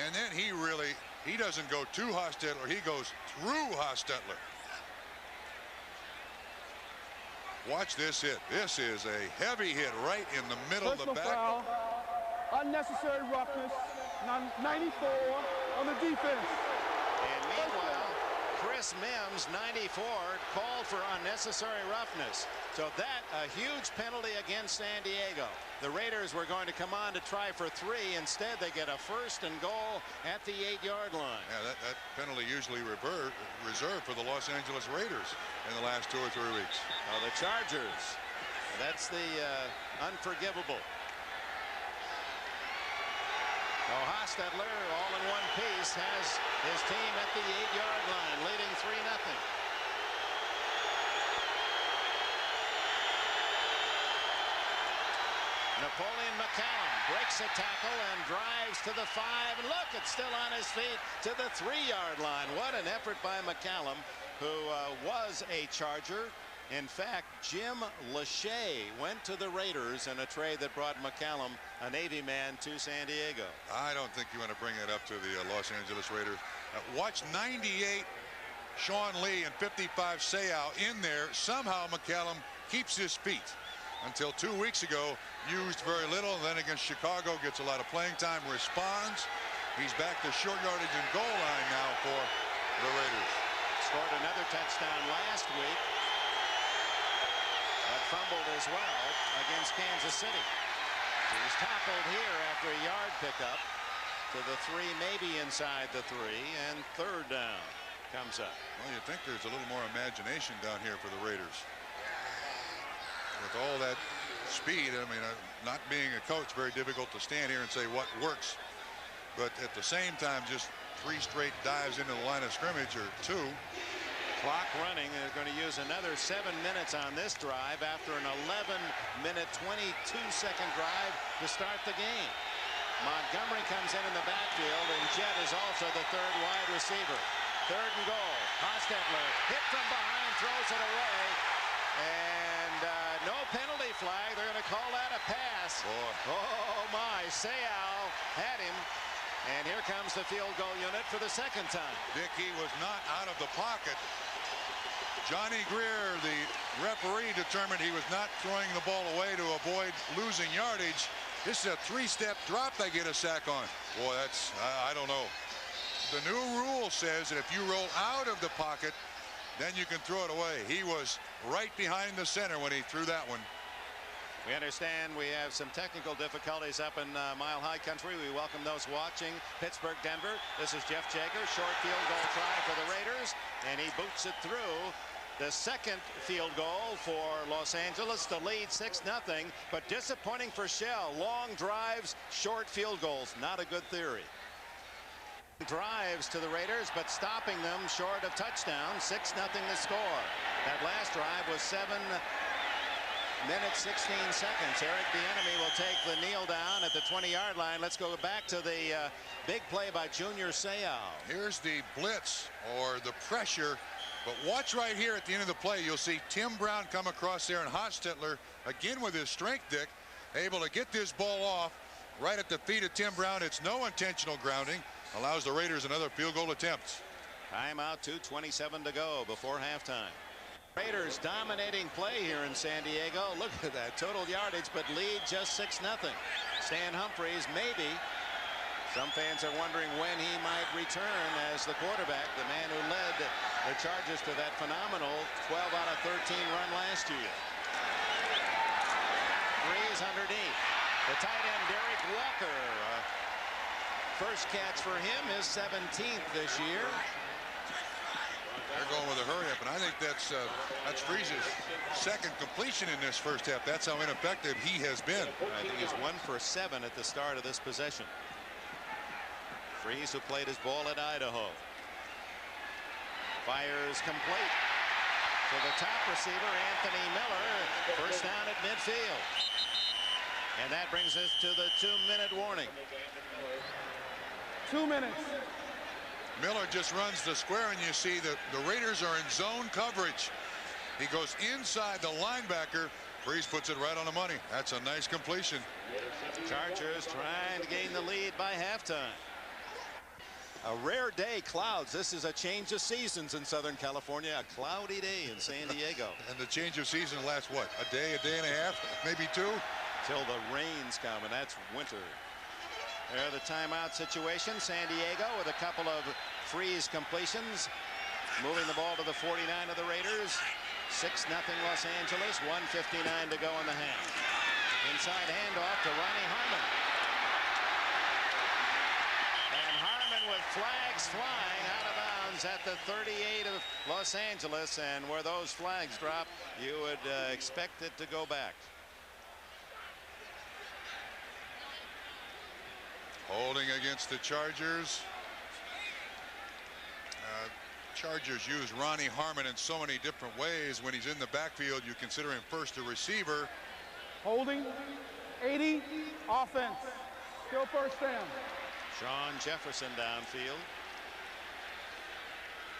and then he doesn't go to Hostetler, he goes through Hostetler. Watch this hit. This is a heavy hit right in the middle of the back. Foul, unnecessary roughness, 94 on the defense. And meanwhile, Chris Mims, 94, called for unnecessary roughness. So that a huge penalty against San Diego. The Raiders were going to come on to try for 3. Instead, they get a 1st and goal at the 8-yard line. Yeah, that penalty usually reserved for the Los Angeles Raiders in the last 2 or 3 weeks. Oh, the Chargers. That's the unforgivable. Oh, Hostetler, all in one piece, has his team at the 8-yard line, leading 3-0. Napoleon McCallum breaks a tackle and drives to the 5. And look, it's still on his feet to the 3-yard line. What an effort by McCallum, who was a Charger. In fact, Jim Lachey went to the Raiders in a trade that brought McCallum, a Navy man, to San Diego. I don't think you want to bring it up to the Los Angeles Raiders. Watch 98 Sean Lee and 55 Seau in there. Somehow McCallum keeps his feet until 2 weeks ago. Used very little, and then against Chicago gets a lot of playing time, responds. He's back to short yardage and goal line now for the Raiders. Scored another touchdown last week, but fumbled as well against Kansas City. He's tackled here after a yard pickup to the 3, maybe inside the 3, and 3rd down comes up. Well, you think there's a little more imagination down here for the Raiders. With all that speed, I mean, not being a coach, very difficult to stand here and say what works. But at the same time, just 3 straight dives into the line of scrimmage, or 2. Clock running. They're going to use another 7 minutes on this drive after an 11-minute, 22-second drive to start the game. Montgomery comes in the backfield, and Jett is also the 3rd wide receiver. 3rd and goal. Hostetler hit from behind, throws it away, and no penalty flag. They're going to call that a pass. Boy. Oh my, Seau had him. And here comes the field goal unit for the 2nd time. Dick, he was not out of the pocket. Johnny Greer, the referee, determined he was not throwing the ball away to avoid losing yardage. This is a 3-step drop they get a sack on. Boy, that's, I don't know. The new rule says that if you roll out of the pocket, then you can throw it away. He was right behind the center when he threw that one. We understand we have some technical difficulties up in Mile High Country. We welcome those watching Pittsburgh, Denver. This is Jeff Jager. Short field goal try for the Raiders, and he boots it through. The 2nd field goal for Los Angeles to lead 6-0, but disappointing for Shell. Long drives, short field goals. Not a good theory. Drives to the Raiders, but stopping them short of touchdown. 6-0 the score. That last drive was 7 minute 16 seconds. Eric Bieniemy will take the kneel down at the 20-yard line. Let's go back to the big play by Junior Seau. Here's the blitz or the pressure. But watch right here at the end of the play. You'll see Tim Brown come across there, and Hostetler again with his strength, Dick, able to get this ball off right at the feet of Tim Brown. It's no intentional grounding. Allows the Raiders another field goal attempt. Timeout, 2:27 to go before halftime. Raiders dominating play here in San Diego. Look at that total yardage, but lead just 6-0. Stan Humphries, maybe. Some fans are wondering when he might return as the quarterback, the man who led the Chargers to that phenomenal 12 out of 13 run last year. Freeze underneath. The tight end Derek Walker. First catch for him, his 17th this year. They're going with a hurry up, and I think that's Freeze's second completion in this first half. That's how ineffective he has been. I think he's 1 for 7 at the start of this possession. Freeze, who played his ball at Idaho, fires complete to the top receiver, Anthony Miller. First down at midfield. And that brings us to the 2-minute warning. 2 minutes. Miller just runs the square, and you see that the Raiders are in zone coverage. He goes inside the linebacker. Freeze puts it right on the money. That's a nice completion. Chargers trying to gain the lead by halftime. A rare day, clouds. This is a change of seasons in Southern California. A cloudy day in San Diego. And the change of season lasts what? A day and a half, maybe 2? Till the rains come, and that's winter. There, the timeout situation. San Diego with a couple of Freeze completions. Moving the ball to the 49 of the Raiders. 6-0 Los Angeles. 1:59 to go in the half. Inside handoff to Ronnie Harmon. And Harmon with flags flying out of bounds at the 38 of Los Angeles. And where those flags drop, you would expect it to go back. Holding against the Chargers. Chargers use Ronnie Harmon in so many different ways. When he's in the backfield, you consider him first a receiver. Holding. 80. Offense. Still first down. Sean Jefferson downfield.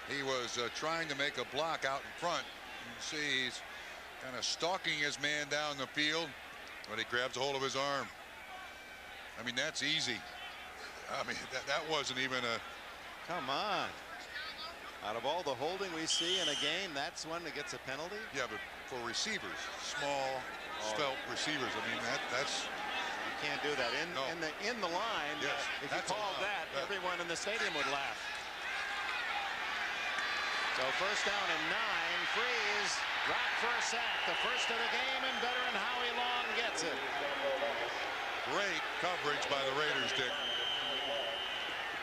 He was trying to make a block out in front. You can see he's kind of stalking his man down the field, but he grabs a hold of his arm. I mean, that's easy. I mean, that wasn't even a... Come on. Out of all the holding we see in a game, that's one that gets a penalty? Yeah, but for receivers, small, svelte receivers, I mean, that's... You can't do that. In the line, yes, if you called that, everyone in the stadium would laugh. So first down and 9. Freeze dropped for a sack. The first of the game, and veteran Howie Long gets it. Great coverage by the Raiders, Dick.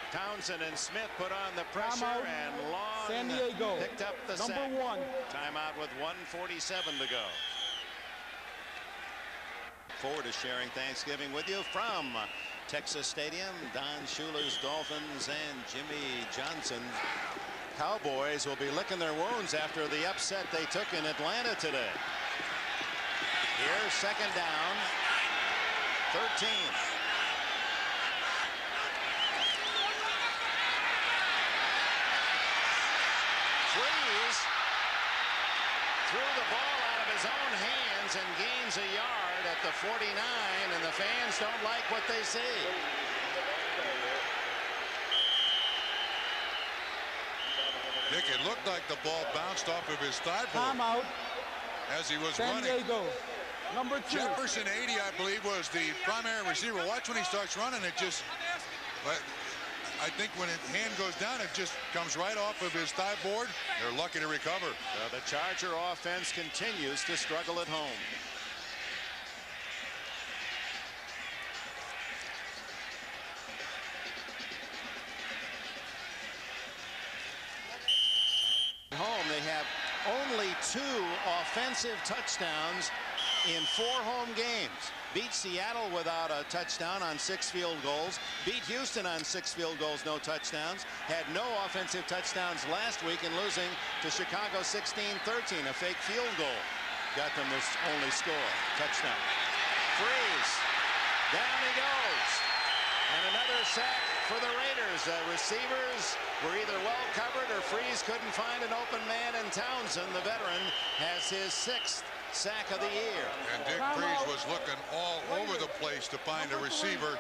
Townsend and Smith put on the pressure, and Long San Diego picked up the sack. Number 1. Timeout with 1:47 to go. Forward to sharing Thanksgiving with you from Texas Stadium. Don Shula's Dolphins and Jimmy Johnson Cowboys will be licking their wounds after the upset they took in Atlanta today. Here, second down, 13. Freeze threw the ball out of his own hands and gains a yard at the 49, and the fans don't like what they see. Nick, it looked like the ball bounced off of his thigh bone Timeout. as he was San running. Diego. Number 2. Jefferson 80, I believe, was the primary receiver. Watch when he starts running. It just, I think when his hand goes down, it just comes right off of his thigh board. They're lucky to recover. The Charger offense continues to struggle at home. Home, they have only 2 offensive touchdowns in 4 home games. Beat Seattle without a touchdown on 6 field goals. Beat Houston on 6 field goals, no touchdowns. Had no offensive touchdowns last week in losing to Chicago 16-13, a fake field goal. got them this only score. Touchdown. Freeze. Down he goes. And another sack for the Raiders. Receivers were either well covered or Freeze couldn't find an open man, and Townsend, the veteran, has his 6th sack of the year. And Dick Freeze was looking all over the place to find a receiver.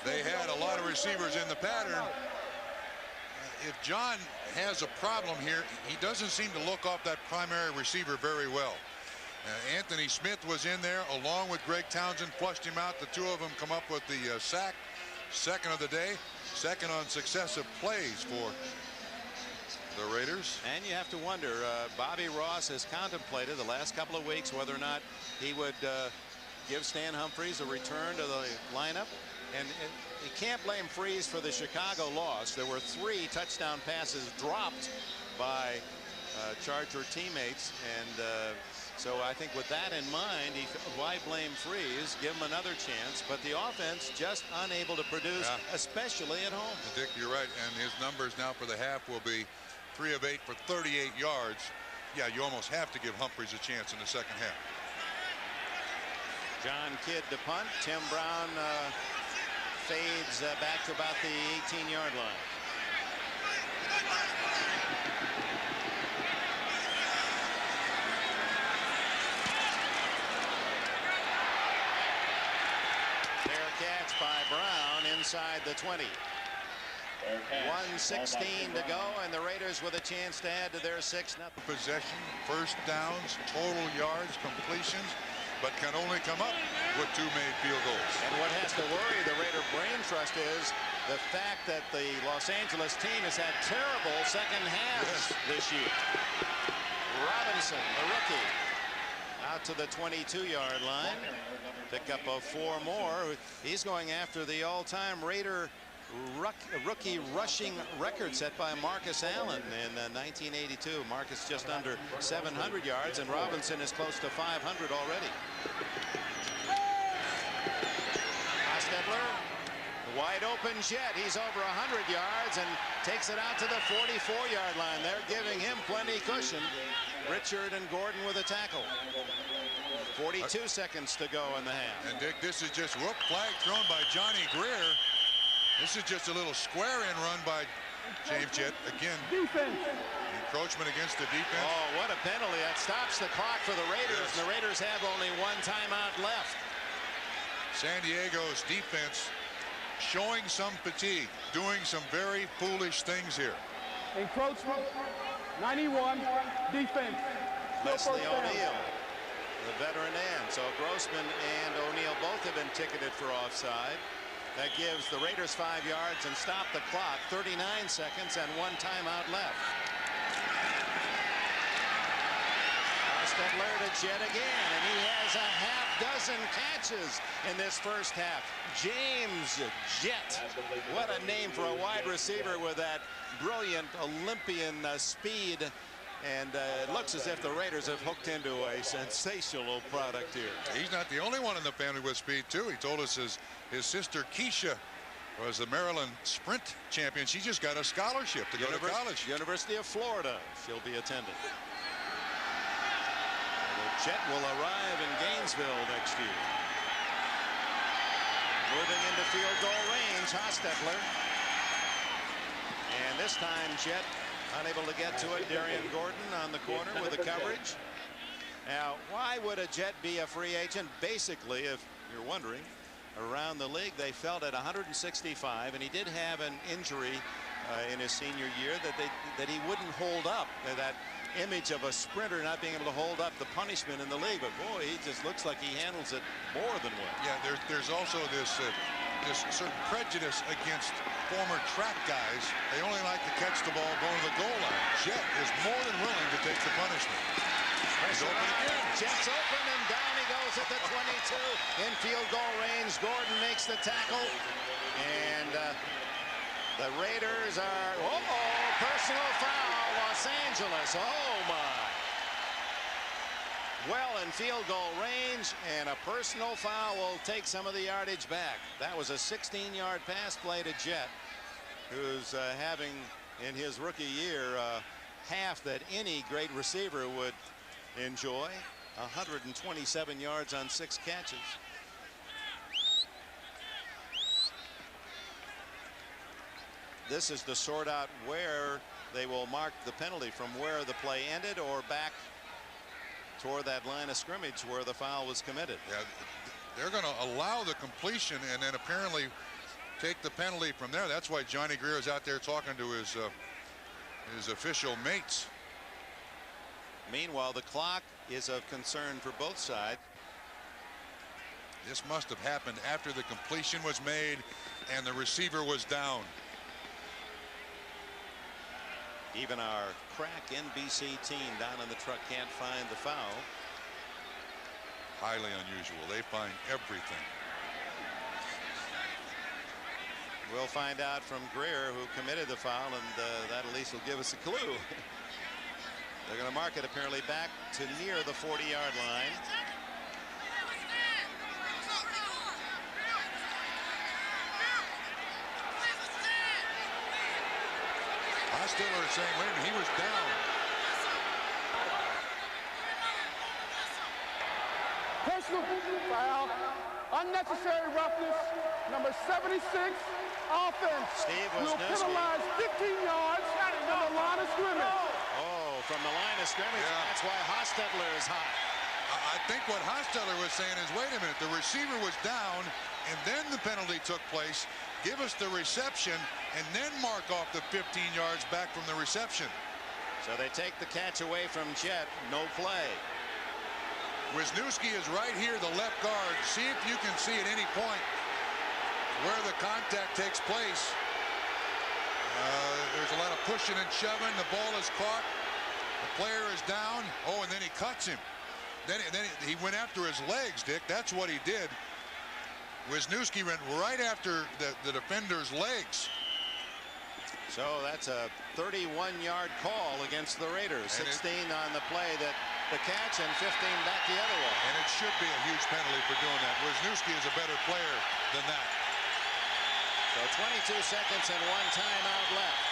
They had a lot of receivers in the pattern. If John has a problem here, he doesn't seem to look off that primary receiver very well. Anthony Smith was in there along with Greg Townsend, flushed him out. The two of them come up with the sack, second of the day, second on successive plays for the Raiders. And you have to wonder, Bobby Ross has contemplated the last couple of weeks whether or not he would give Stan Humphries a return to the lineup. And you can't blame Freeze for the Chicago loss. There were 3 touchdown passes dropped by Charger teammates, and so I think with that in mind, why blame Freeze? Give him another chance. But the offense just unable to produce, especially at home. Dick, you're right, and his numbers now for the half will be 3 of 8 for 38 yards. Yeah, you almost have to give Humphries a chance in the second half. John Kidd to punt. Tim Brown fades back to about the 18-yard line. Fair catch by Brown inside the 20. 1:16 to go, and the Raiders with a chance to add to their 6-0 possession, first downs, total yards, completions, but can only come up with 2 made field goals. And what has to worry the Raider brain trust is the fact that the Los Angeles team has had terrible second halves this year. Robinson, the rookie, out to the 22-yard line. Pick up of 4 more. He's going after the all-time Raider rookie rushing record set by Marcus Allen in 1982. Marcus just under 700 yards, and Robinson is close to 500 already. Hostetler, wide open Jet. He's over 100 yards and takes it out to the 44-yard line. They're giving him plenty cushion. Richard and Gordon with a tackle. 42 seconds to go in the half. And Dick, this is just flag thrown by Johnny Greer. This is just a little square in run by James Jet. Again, encroachment against the defense. Oh, what a penalty. That stops the clock for the Raiders. Yes. And the Raiders have only 1 timeout left. San Diego's defense showing some fatigue, doing some very foolish things here. Encroachment, 91, defense. Leslie O'Neal, the veteran end. So Grossman and O'Neal both have been ticketed for offside. That gives the Raiders 5 yards and stop the clock. 39 seconds and 1 timeout left. Hostetler to Jet again, and he has a half-dozen catches in this first half. James Jet. What a name for a wide receiver with that brilliant Olympian speed. And it looks as if the Raiders have hooked into a sensational product here. He's not the only one in the family with speed, too. He told us his sister Keisha was the Maryland sprint champion. She just got a scholarship to go to college. University of Florida she'll be attending. The Jet will arrive in Gainesville next year. Moving into field goal range, Hostetler. And this time Jet unable to get to it. Darian Gordon on the corner with the coverage. Now, why would a Jet be a free agent? Basically, if you're wondering, around the league they felt at 165, and he did have an injury in his senior year that he wouldn't hold up. That image of a sprinter not being able to hold up the punishment in the league. But boy, he just looks like he handles it more than well. Yeah, there's also this certain prejudice against former track guys. They only like to catch the ball going to the goal line. Jet is more than willing to take the punishment. He's open again. Jet's open, and down he goes at the 22 in field goal range. Gordon makes the tackle, and the Raiders are personal foul, Los Angeles. Oh my. Well in field goal range, and a personal foul will take some of the yardage back. That was a 16-yard pass play to Jet, who's having in his rookie year half that any great receiver would enjoy. 127 yards on 6 catches. This is to sort out where they will mark the penalty, from where the play ended or back toward that line of scrimmage where the foul was committed. Yeah, they're going to allow the completion and then apparently take the penalty from there. That's why Johnny Greer is out there talking to his official mates. Meanwhile, the clock is of concern for both sides. This must have happened after the completion was made and the receiver was down. Even our crack NBC team down in the truck can't find the foul. Highly unusual. They find everything. We'll find out from Greer who committed the foul, and that at least will give us a clue. They're going to mark it apparently back to near the 40-yard line. Hostetler is saying, wait a minute, he was down. Personal foul, unnecessary roughness, number 76, offense. Steve will Wisniewski. penalize 15 yards from the line of scrimmage. Oh, from the line of scrimmage. Yeah. That's why Hostetler is hot. I think what Hostetler was saying is, wait a minute, the receiver was down and then the penalty took place. Give us the reception and then mark off the 15 yards back from the reception. So they take the catch away from Jet. No play. Wisniewski is right here, the left guard. See if you can see at any point where the contact takes place. There's a lot of pushing and shoving. The ball is caught. The player is down. Oh, and then he cuts him. Then he went after his legs, Dick. That's what he did. Wisniewski went right after the defender's legs. So that's a 31-yard call against the Raiders. 16 on the play, that the catch, and 15 back the other way. And it should be a huge penalty for doing that. Wisniewski is a better player than that. So 22 seconds and 1 timeout left.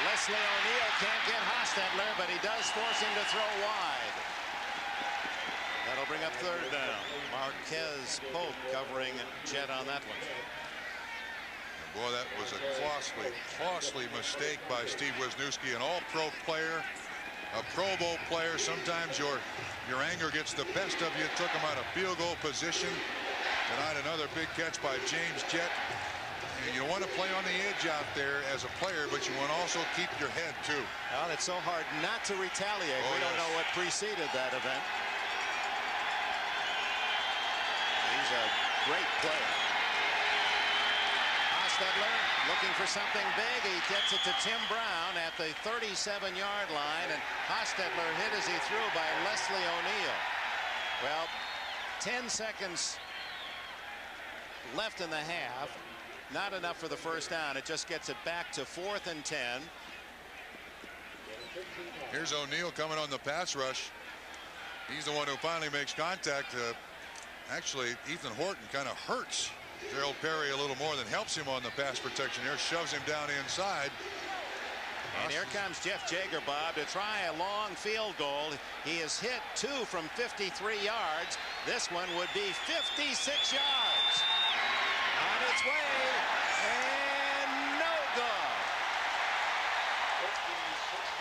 Leslie O'Neal can't get Hostetler, but he does force him to throw wide. That'll bring up 3rd down. Marquez Pope covering Jet on that one. Boy, that was a costly mistake by Steve Wisniewski, an all-pro player, a Pro Bowl player. Sometimes your anger gets the best of you. It took him out of field goal position. Tonight, another big catch by James Jet. And you want to play on the edge out there as a player, but you want to also keep your head, too. Well, it's so hard not to retaliate. We don't know what preceded that event. He's a great player. Hostetler looking for something big. He gets it to Tim Brown at the 37-yard line, and Hostetler hit as he threw by Leslie O'Neal. Well, 10 seconds left in the half. Not enough for the 1st down. It just gets it back to 4th and 10. Here's O'Neal coming on the pass rush. He's the one who finally makes contact. Actually, Ethan Horton kind of hurts Gerald Perry a little more than helps him on the pass protection here. Shoves him down inside. And here comes Jeff Jaeger, Bob, to try a long field goal. He has hit 2 from 53 yards. This one would be 56 yards. On its way, and no good.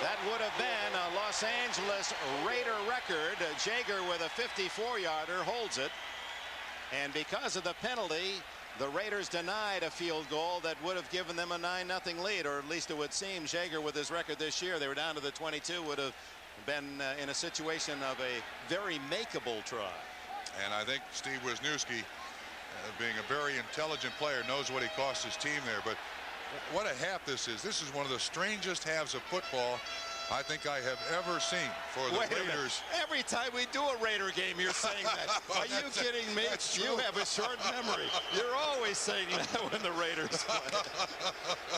That would have been a Los Angeles Raider record. Jaeger with a 54-yarder holds it. And because of the penalty, the Raiders denied a field goal that would have given them a 9-0 lead, or at least it would seem. Jaeger, with his record this year, they were down to the 22, would have been in a situation of a very makeable try. And I think Steve Wisniewski, being a very intelligent player, knows what he cost his team there. But what a half this is. This is one of the strangest halves of football I think I have ever seen for the Raiders. Every time we do a Raider game, you're saying that. Are you kidding me? You have a short memory. You're always saying that when the Raiders play.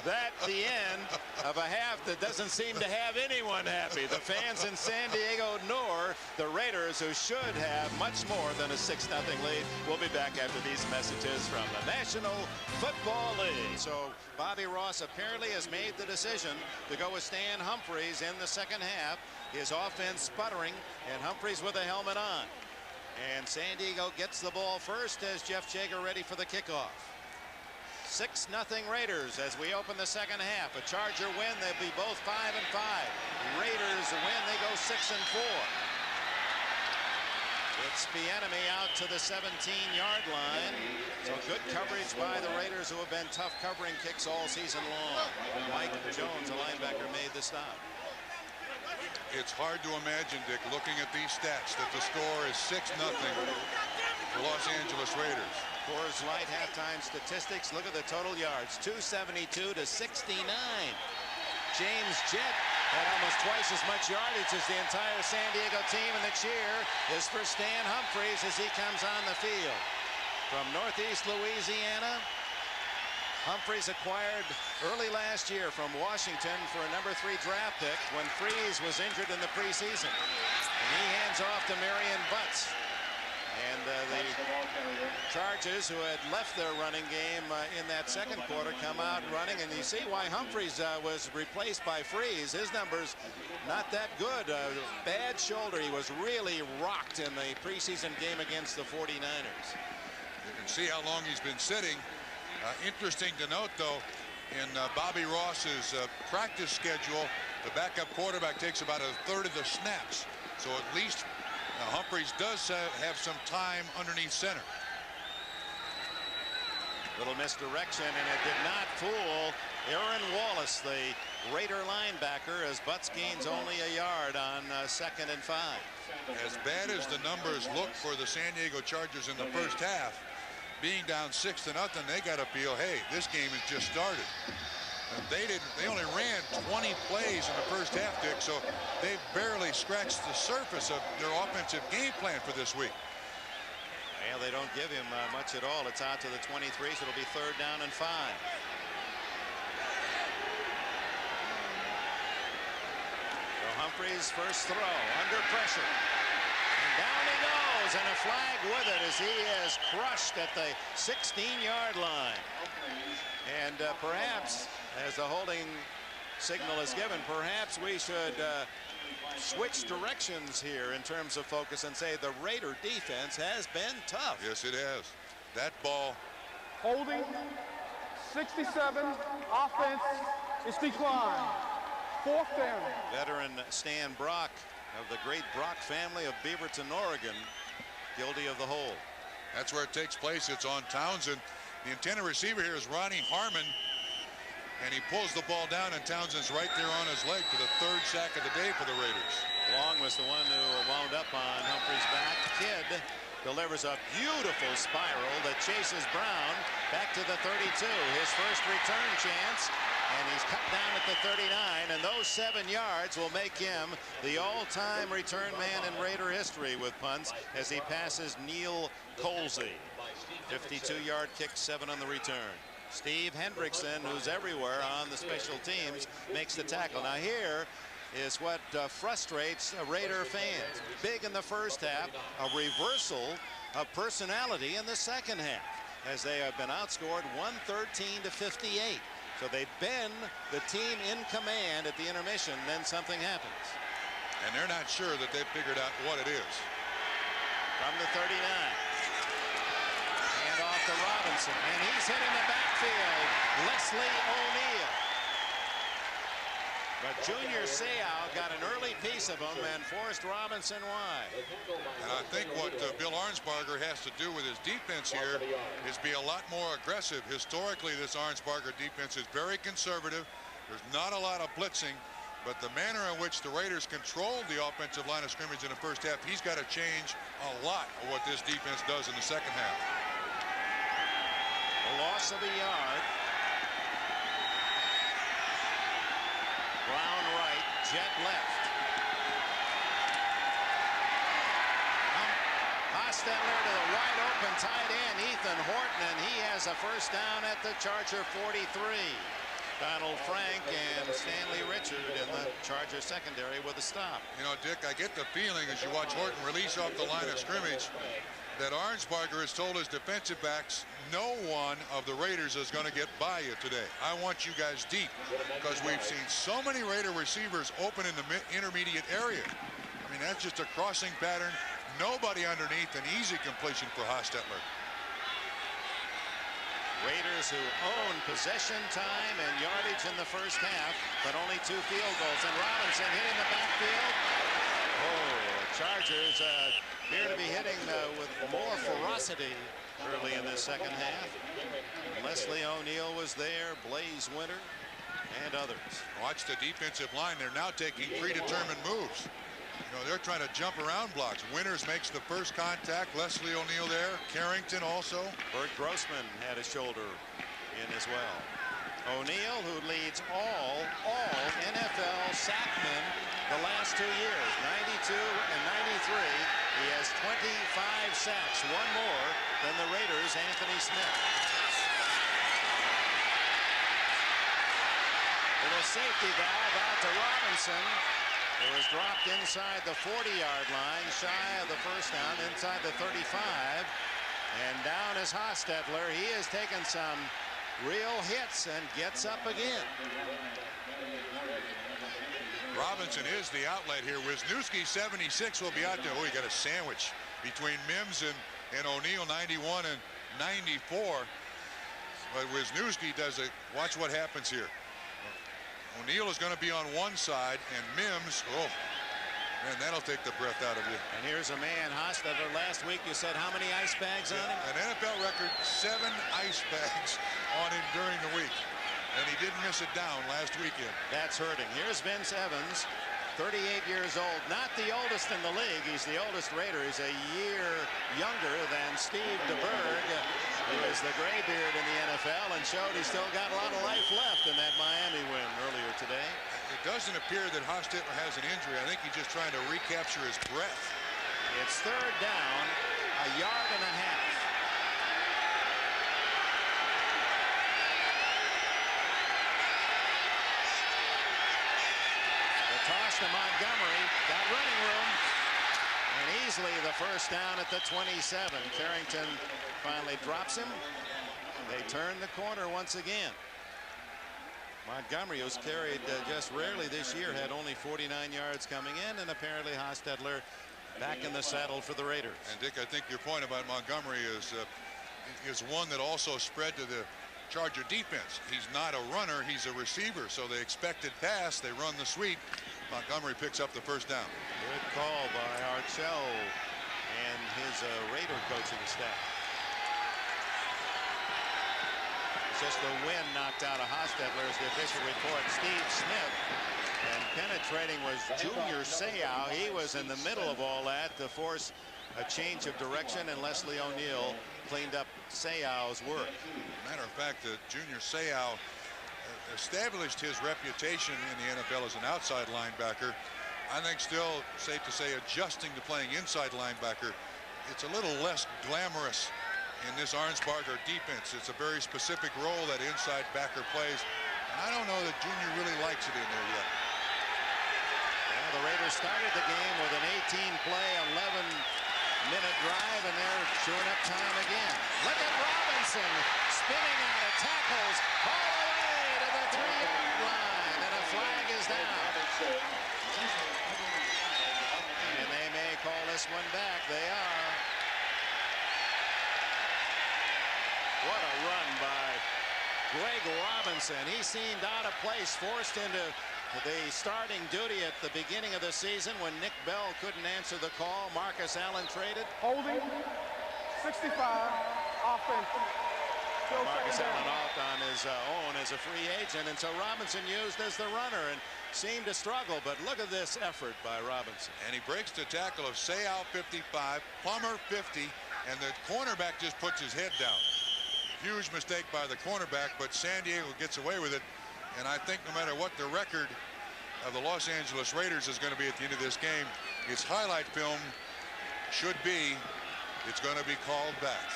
That the end of a half that doesn't seem to have anyone happy. The fans in San Diego nor the Raiders, who should have much more than a 6-0 lead. We'll be back after these messages from the National Football League. So Bobby Ross apparently has made the decision to go with Stan Humphries in the second half. His offense sputtering, and Humphreys with a helmet on. And San Diego gets the ball first as Jeff Jaeger ready for the kickoff. 6-0 Raiders as we open the second half. A Charger win, they'll be both 5-5. Raiders win, they go 6-4. It's Bieniemy out to the 17-yard line. So good coverage by the Raiders, who have been tough covering kicks all season long. Mike Jones, a linebacker, made the stop. It's hard to imagine, Dick, looking at these stats, that the score is 6-0 for Los Angeles Raiders. Coors Light halftime statistics. Look at the total yards, 272 to 69. James Jett had almost twice as much yardage as the entire San Diego team, and the cheer is for Stan Humphreys as he comes on the field. From Northeast Louisiana, Humphreys acquired early last year from Washington for a #3 draft pick when Freeze was injured in the preseason. And he hands off to Marion Butts. And the Chargers, who had left their running game in that second quarter, come out running. And you see why Humphreys was replaced by Freeze. His numbers not that good. Bad shoulder. He was really rocked in the preseason game against the 49ers. You can see how long he's been sitting. Interesting to note, though, in Bobby Ross's practice schedule, the backup quarterback takes about a third of the snaps. So at least Humphreys does have some time underneath center. Little misdirection, and it did not fool Aaron Wallace, the Raider linebacker, as Butts gains only a yard on 2nd and 5. As bad as the numbers look for the San Diego Chargers in the first half, being down 6-0, they got to feel, hey, this game has just started. And they only ran 20 plays in the first half, Dick, so they've barely scratched the surface of their offensive game plan for this week. Well, they don't give him much at all. It's out to the 23, so it'll be 3rd down and 5. So Humphreys' first throw under pressure. And down he goes, and a flag with it as he is crushed at the 16-yard line. And perhaps, as the holding signal is given, perhaps we should switch directions here in terms of focus and say the Raider defense has been tough. Yes, it has. That ball. Holding 67. Offense is declined. 4th down. Veteran Stan Brock of the great Brock family of Beaverton, Oregon, guilty of the hold. That's where it takes place. It's on Townsend. The intended receiver here is Ronnie Harmon, and he pulls the ball down, and Townsend's right there on his leg for the 3rd sack of the day for the Raiders. Long was the one who wound up on Humphreys' back. Kidd delivers a beautiful spiral that chases Brown back to the 32. His first return chance, and he's cut down at the 39, and those 7 yards will make him the all-time return man in Raider history with punts as he passes Neil Colsey. 52-yard kick, 7 on the return. Steve Hendrickson, who's everywhere on the special teams, makes the tackle. Now here is what frustrates Raider fans. Big in the first half, a reversal of personality in the second half, as they have been outscored 113 to 58. So they've been the team in command at the intermission, then something happens. And they're not sure that they've figured out what it is. From the 39. And off to Robinson, and he's hit in the backfield. Leslie O'Neal. But Junior Seau got an early piece of him and forced Robinson wide. And I think what Bill Arnsparger has to do with his defense here is be a lot more aggressive. Historically, this Arnsparger defense is very conservative. There's not a lot of blitzing, but the manner in which the Raiders controlled the offensive line of scrimmage in the first half, he's got to change a lot of what this defense does in the second half. A loss of a yard. Brown right, Jett left. Hostetler to the wide open tight end, Ethan Horton, and he has a first down at the Charger 43. Donald Frank and Stanley Richard in the Charger secondary with a stop. You know, Dick, I get the feeling as you watch Horton release off the line of scrimmage that Arnsparger has told his defensive backs, no one of the Raiders is going to get by you today. I want you guys deep, because we've seen so many Raider receivers open in the intermediate area. I mean, that's just a crossing pattern. Nobody underneath, an easy completion for Hostetler. Raiders who own possession time and yardage in the first half, but only 2 field goals. And Robinson hitting the backfield. Oh, Chargers appear to be hitting with more ferocity early in this second half. Leslie O'Neal was there, Blaze Winter, and others. Watch the defensive line. They're now taking predetermined moves. You know, they're trying to jump around blocks. Winters makes the first contact. Leslie O'Neal there. Carrington also. Bert Grossman had a shoulder in as well. O'Neal, who leads all NFL sackmen the last 2 years, 92 and 93. He has 25 sacks, one more than the Raiders' Anthony Smith. Little safety valve out to Robinson. It was dropped inside the 40-yard line, shy of the first down, inside the 35. And down is Hostetler. He has taken some real hits and gets up again. Robinson is the outlet here. Wisniewski, 76, will be out there. Oh, he got a sandwich between Mims and O'Neal, 91 and 94. But Wisniewski does it. Watch what happens here. O'Neal is going to be on one side, and Mims, oh, man, that'll take the breath out of you. And here's a man, Hostetler. Last week you said how many ice bags on him? An NFL record, 7 ice bags on him during the week. And he didn't miss it down last weekend. That's hurting. Here's Vince Evans, 38 years old. Not the oldest in the league. He's the oldest Raider. He's a year younger than Steve DeBerg, who is the graybeard in the NFL and showed he's still got a lot of life left in that Miami win earlier today. It doesn't appear that Hostetler has an injury. I think he's just trying to recapture his breath. It's third down, a yard and a half. The toss to Montgomery, got running room, and easily the first down at the 27. Carrington finally drops him. They turn the corner once again. Montgomery, who's carried just rarely this year, had only 49 yards coming in, and apparently Hostetler back in the saddle for the Raiders. And Dick, I think your point about Montgomery is one that also spread to the Charger defense. He's not a runner, he's a receiver, so they expected pass, they run the sweep. Montgomery picks up the first down. Good call by Archell and his Raider coaching staff. Just the wind knocked out of Hostetler as the official report. Steve Smith, and penetrating was Junior Seau. He was in the middle of all that to force a change of direction, and Leslie O'Neal cleaned up Seau's work. Matter of fact, Junior Seau established his reputation in the NFL as an outside linebacker. I think still safe to say adjusting to playing inside linebacker, it's a little less glamorous in this Arnsparger defense. It's a very specific role that inside backer plays. And I don't know that Junior really likes it in there yet. Well, the Raiders started the game with an 18-play, 11-minute drive, and they're chewing up time again. Look at Robinson spinning out of tackles all the way to the 3-yard line, and a flag is down. And they may call this one back. They are. What a run by Greg Robinson. He seemed out of place, forced into the starting duty at the beginning of the season when Nick Bell couldn't answer the call. Marcus Allen traded. Holding, 65, offense. Marcus Allen off on his own as a free agent, and so Robinson used as the runner and seemed to struggle, but look at this effort by Robinson. And he breaks the tackle of Seau 55, Plummer 50, and the cornerback just puts his head down. Huge mistake by the cornerback, but San Diego gets away with it. And I think no matter what the record of the Los Angeles Raiders is going to be at the end of this game, its highlight film should be, it's going to be called back.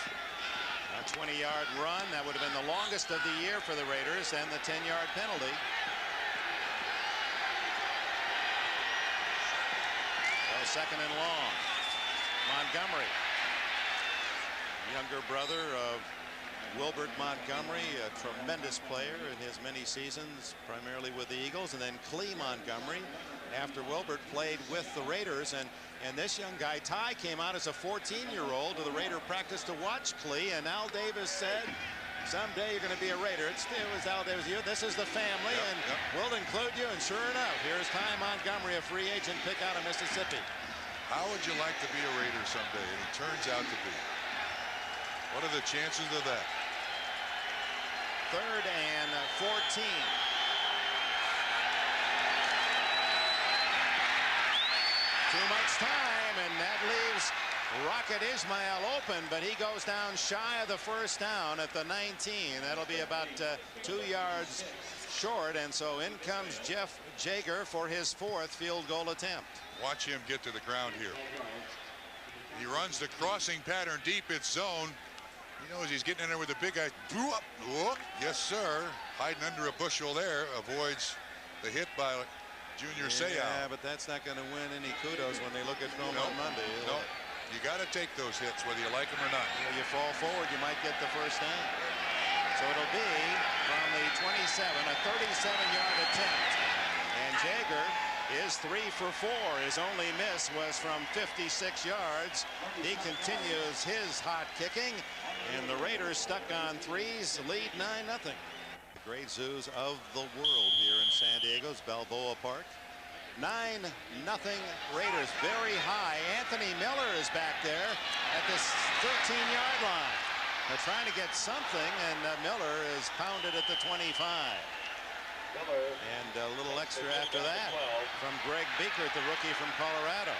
A 20-yard run, that would have been the longest of the year for the Raiders, and the 10-yard penalty. So second and long. Montgomery younger brother of Wilbert Montgomery, a tremendous player in his many seasons, primarily with the Eagles, and then Clee Montgomery, after Wilbert, played with the Raiders. And this young guy, Ty, came out as a 14-year-old to the Raider practice to watch Clee, and Al Davis said, someday you're going to be a Raider. It was Al Davis. This is the family, and we'll include you. And sure enough, here's Ty Montgomery, a free agent pick out of Mississippi. How would you like to be a Raider someday? And he turns out to be. What are the chances of that? 3rd and 14. Too much time, and that leaves Rocket Ismail open, but he goes down shy of the first down at the 19. That'll be about 2 yards short, and so in comes Jeff Jaeger for his 4th field goal attempt. Watch him get to the ground here. He runs the crossing pattern deep. It's zone. He knows he's getting in there with the big guy. Yes, sir. Hiding under a bushel there. Avoids the hit by Junior Seau. Yeah, but that's not going to win any kudos when they look at film on Monday. No. You got to take those hits, whether you like them or not. You fall forward, you might get the first down. So it'll be from the 27, a 37-yard attempt. And Jaeger is 3 for 4. His only miss was from 56 yards. He continues his hot kicking, and the Raiders stuck on 3s, lead 9-0. The great zoos of the world here in San Diego's Balboa Park. 9-0 Raiders, very high. Anthony Miller is back there at this 13-yard line. They're trying to get something, and Miller is pounded at the 25. And a little extra after that from Greg Biekert, the rookie from Colorado.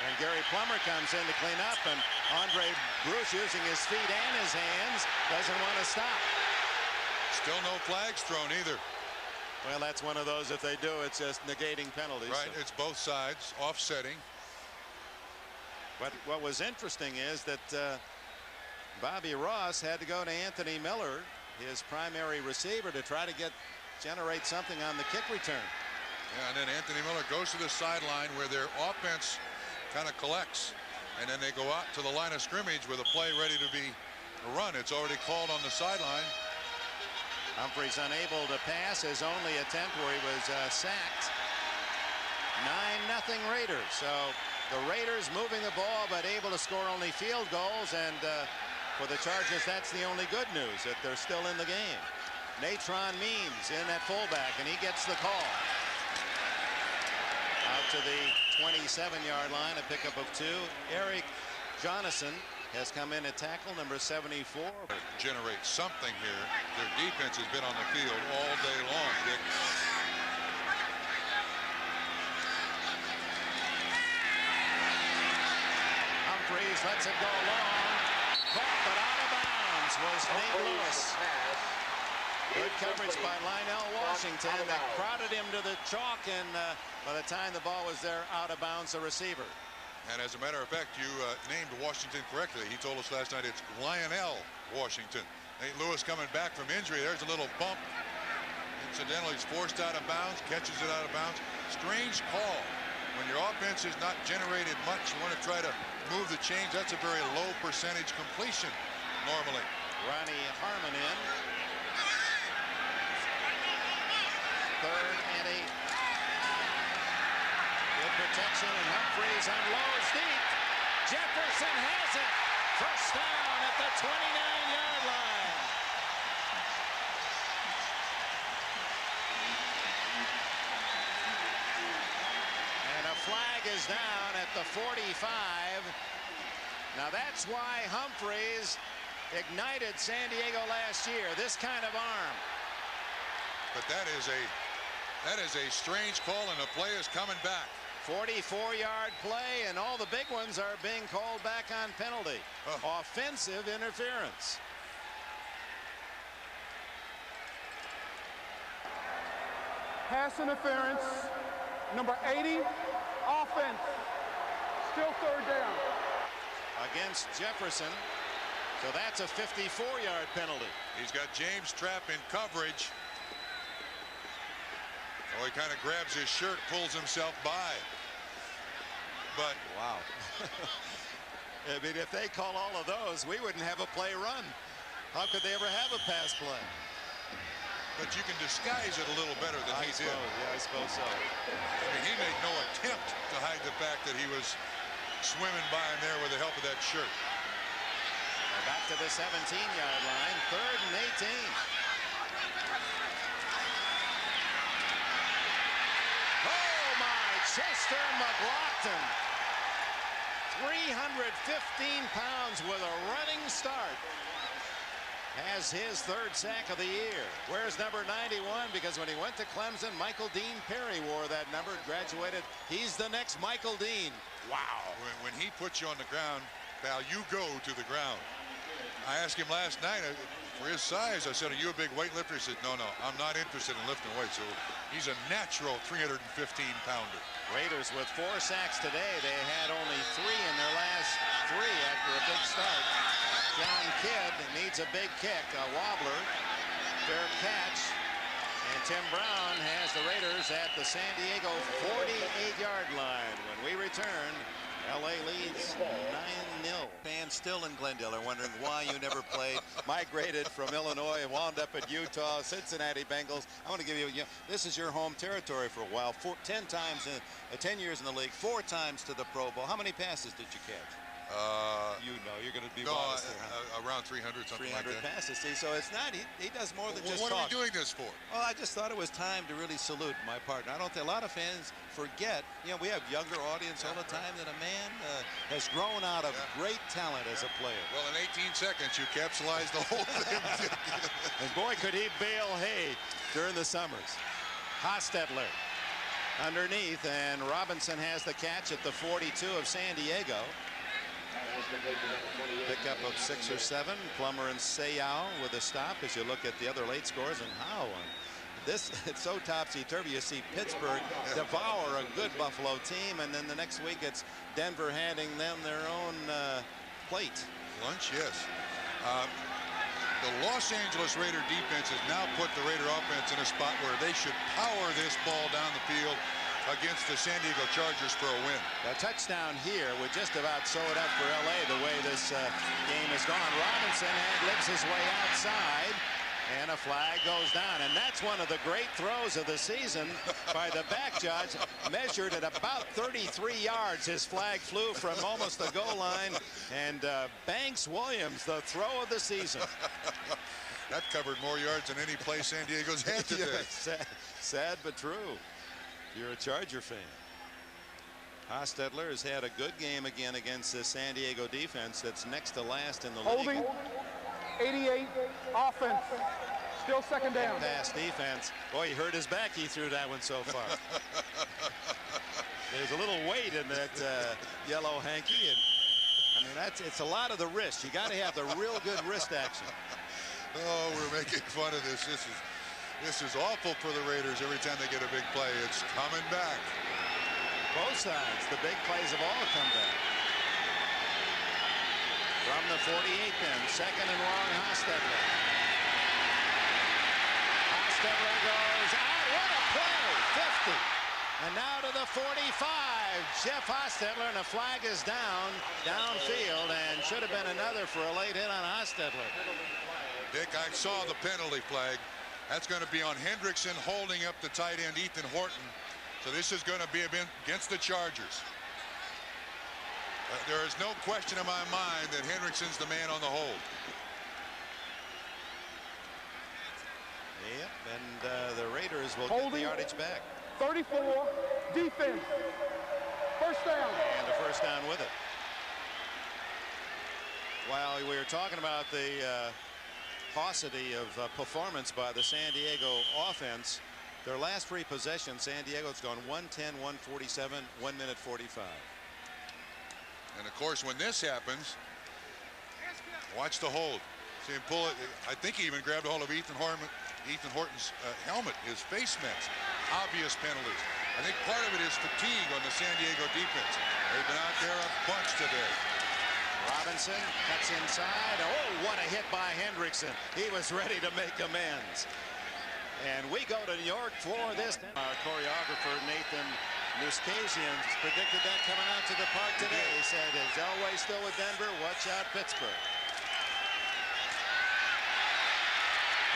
And Gary Plummer comes in to clean up, and Andre Bruce, using his feet and his hands, doesn't want to stop. Still no flags thrown either. Well, that's one of those, if they do, it's just negating penalties. Right, so. it's both sides, offsetting. But what was interesting is that Bobby Ross had to go to Anthony Miller, his primary receiver, to try to generate something on the kick return. Yeah, and then Anthony Miller goes to the sideline where their offense kind of collects, and then they go out to the line of scrimmage with a play ready to be run. It's already called on the sideline. Humphreys unable to pass his only attempt, where he was sacked. 9-0 Raiders. So the Raiders moving the ball, but able to score only field goals. And for the Chargers, that's the only good news, that they're still in the game. Natron Means in at fullback, and he gets the call. Out to the 27-yard line, a pickup of 2. Eric Jonasson has come in at tackle, number 74. Generate something here. Their defense has been on the field all day long, Dick. Humphreys lets it go long. Caught, but out of bounds was Nate Lewis. Good coverage by Lionel Washington that crowded him to the chalk, and by the time the ball was there, out of bounds, the receiver. And as a matter of fact, you named Washington correctly. He told us last night it's Lionel Washington. Nate Lewis coming back from injury. There's a little bump. Incidentally, he's forced out of bounds, catches it out of bounds. Strange call. When your offense has not generated much, you want to try to move the chains. That's a very low percentage completion normally. Ronnie Harmon in. 3rd and 8. Good protection, and Humphreys unloads deep. Jefferson has it. First down at the 29-yard line. And a flag is down at the 45. Now that's why Humphreys ignited San Diego last year. This kind of arm. But that is a strange call, and the play is coming back. 44-yard play, and all the big ones are being called back on penalty. Offensive interference. Pass interference, number 80, offense. Still 3rd down. Against Jefferson. So that's a 54-yard penalty. He's got James Trapp in coverage. Oh, he kind of grabs his shirt, pulls himself by. But wow. I mean, if they call all of those, we wouldn't have a play run. How could they ever have a pass play? But you can disguise it a little better than he did. Yeah, I suppose so. I mean, he made no attempt to hide the fact that he was swimming by him there with the help of that shirt. Back to the 17-yard line, 3rd and 18. Oh, my, Chester McLaughlin. 315 pounds with a running start. Has his 3rd sack of the year. Where's number 91? Because when he went to Clemson, Michael Dean Perry wore that number, graduated. He's the next Michael Dean. Wow. When he puts you on the ground, pal, you go to the ground. I asked him last night for his size. I said, "Are you a big weightlifter?" He said, "No, I'm not interested in lifting weights." So he's a natural 315-pounder. Raiders with 4 sacks today. They had only 3 in their last 3 after a big start. John Kidd needs a big kick, a wobbler, fair catch, and Tim Brown has the Raiders at the San Diego 48-yard line. When we return, LA leads 9-0. Fans still in Glendale are wondering why you never played. Migrated from Illinois and wound up at Utah, Cincinnati Bengals. I want to give you, this is your home territory for a while. 10 times, 10 years in the league, 4 times to the Pro Bowl. How many passes did you catch? You know, you're going to be modest there, huh? Around 300, something 300 like that. passes. See, so it's not. He does more than just what talk. are we doing this for? Well, I just thought it was time to really salute my partner. I don't think a lot of fans forget. You know, we have younger audience all the time that a man has grown out of great talent as a player. Well, in 18 seconds, you capsulized the whole thing. And boy, could he bale hay during the summers. Hostetler underneath, and Robinson has the catch at the 42 of San Diego. Pickup of 6 or 7. Plummer and Sayao with a stop as you look at the other late scores. And how this, it's so topsy-turvy. You see Pittsburgh devour a good Buffalo team, and then the next week it's Denver handing them their own plate. Lunch, yes. The Los Angeles Raider defense has now put the Raider offense in a spot where they should power this ball down the field against the San Diego Chargers for a win. The touchdown here would just about sew it up for LA the way this game has gone. Robinson lives his way outside, and a flag goes down. And that's one of the great throws of the season by the back judge, measured at about 33 yards. His flag flew from almost the goal line, and Banks Williams, the throw of the season. That covered more yards than any play San Diego's had today. Sad but true. You're a Charger fan. Hostetler has had a good game again against the San Diego defense that's next to last in the league. Holding, 88, offense, still 2nd down. Pass defense. Boy, he hurt his back. He threw that one so far. There's a little weight in that yellow hanky, and I mean it's a lot of the wrist. You got to have the real good wrist action. Oh, we're making fun of this. This is awful for the Raiders every time they get a big play. It's coming back. Both sides, the big plays have all come back. From the 48 then, 2nd and long, Hostetler. Hostetler goes out. What a play! 50. And now to the 45. Jeff Hostetler, and a flag is downfield, and should have been another for a late hit on Hostetler. Dick, I saw the penalty flag. That's going to be on Hendrickson holding up the tight end Ethan Horton. So this is going to be against the Chargers. There is no question in my mind that Hendrickson's the man on the hold. Yep, and the Raiders will get the yardage back. 34, defense, 1st down. And a 1st down with it. While we were talking about the paucity of performance by the San Diego offense, their last 3 possessions, San Diego's gone 110, 147, 1 minute 45. And of course, when this happens, watch the hold. See him pull it. I think he even grabbed a hold of Ethan Horton's helmet, his face mask. Obvious penalties. I think part of it is fatigue on the San Diego defense. They've been out there a bunch today. Robinson cuts inside. Oh, what a hit by Hendrickson. He was ready to make amends. And we go to New York for this. Our choreographer, Nathan Newskasian predicted that coming out to the park today. He said, is Elway still with Denver? Watch out, Pittsburgh.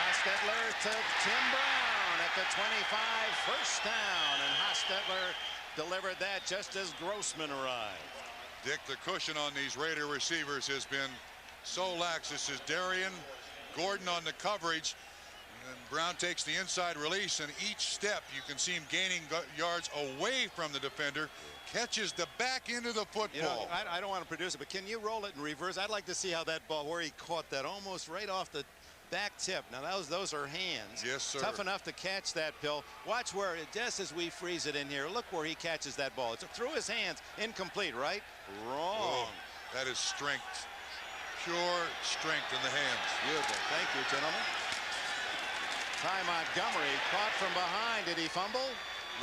Hostetler to Tim Brown at the 25, first down, and Hostetler delivered that just as Grossman arrived. Dick, the cushion on these Raider receivers has been so lax. This is Darian, Gordon on the coverage, and Brown takes the inside release, and each step you can see him gaining yards away from the defender, catches the back end of the football. You know, I don't want to produce it, but can you roll it in reverse? I'd like to see how that ball, where he caught that almost right off the back tip. Now those are hands. Yes, sir. Tough enough to catch that, Bill. Watch where, just as we freeze it in here, look where he catches that ball. It's through his hands, incomplete, right? Wrong. Oh, that is strength, pure strength in the hands. Beautiful. Thank you, gentlemen. Ty Montgomery caught from behind. Did he fumble?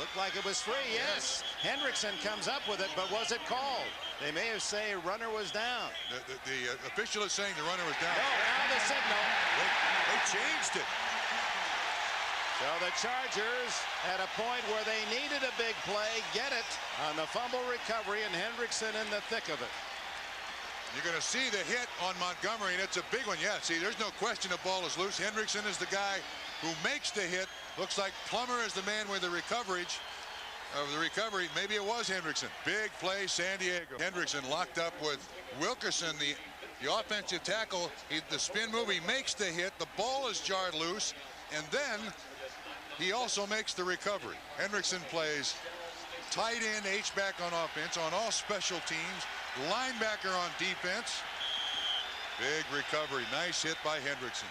Looked like it was free. Yes. Hendrickson comes up with it, but was it called? They may have said runner was down. The official is saying the runner was down. No, now the signal. They changed it. So the Chargers at a point where they needed a big play, get it on the fumble recovery, and Hendrickson in the thick of it. You're going to see the hit on Montgomery, and it's a big one. Yeah, see, there's no question the ball is loose. Hendrickson is the guy who makes the hit. Looks like Plummer is the man with the recovery. Maybe it was Hendrickson. Big play, San Diego. Hendrickson locked up with Wilkerson, the offensive tackle. The spin move, he makes the hit. The ball is jarred loose, and then he also makes the recovery. Hendrickson plays tight end, H-back on offense, on all special teams, linebacker on defense. Big recovery. Nice hit by Hendrickson.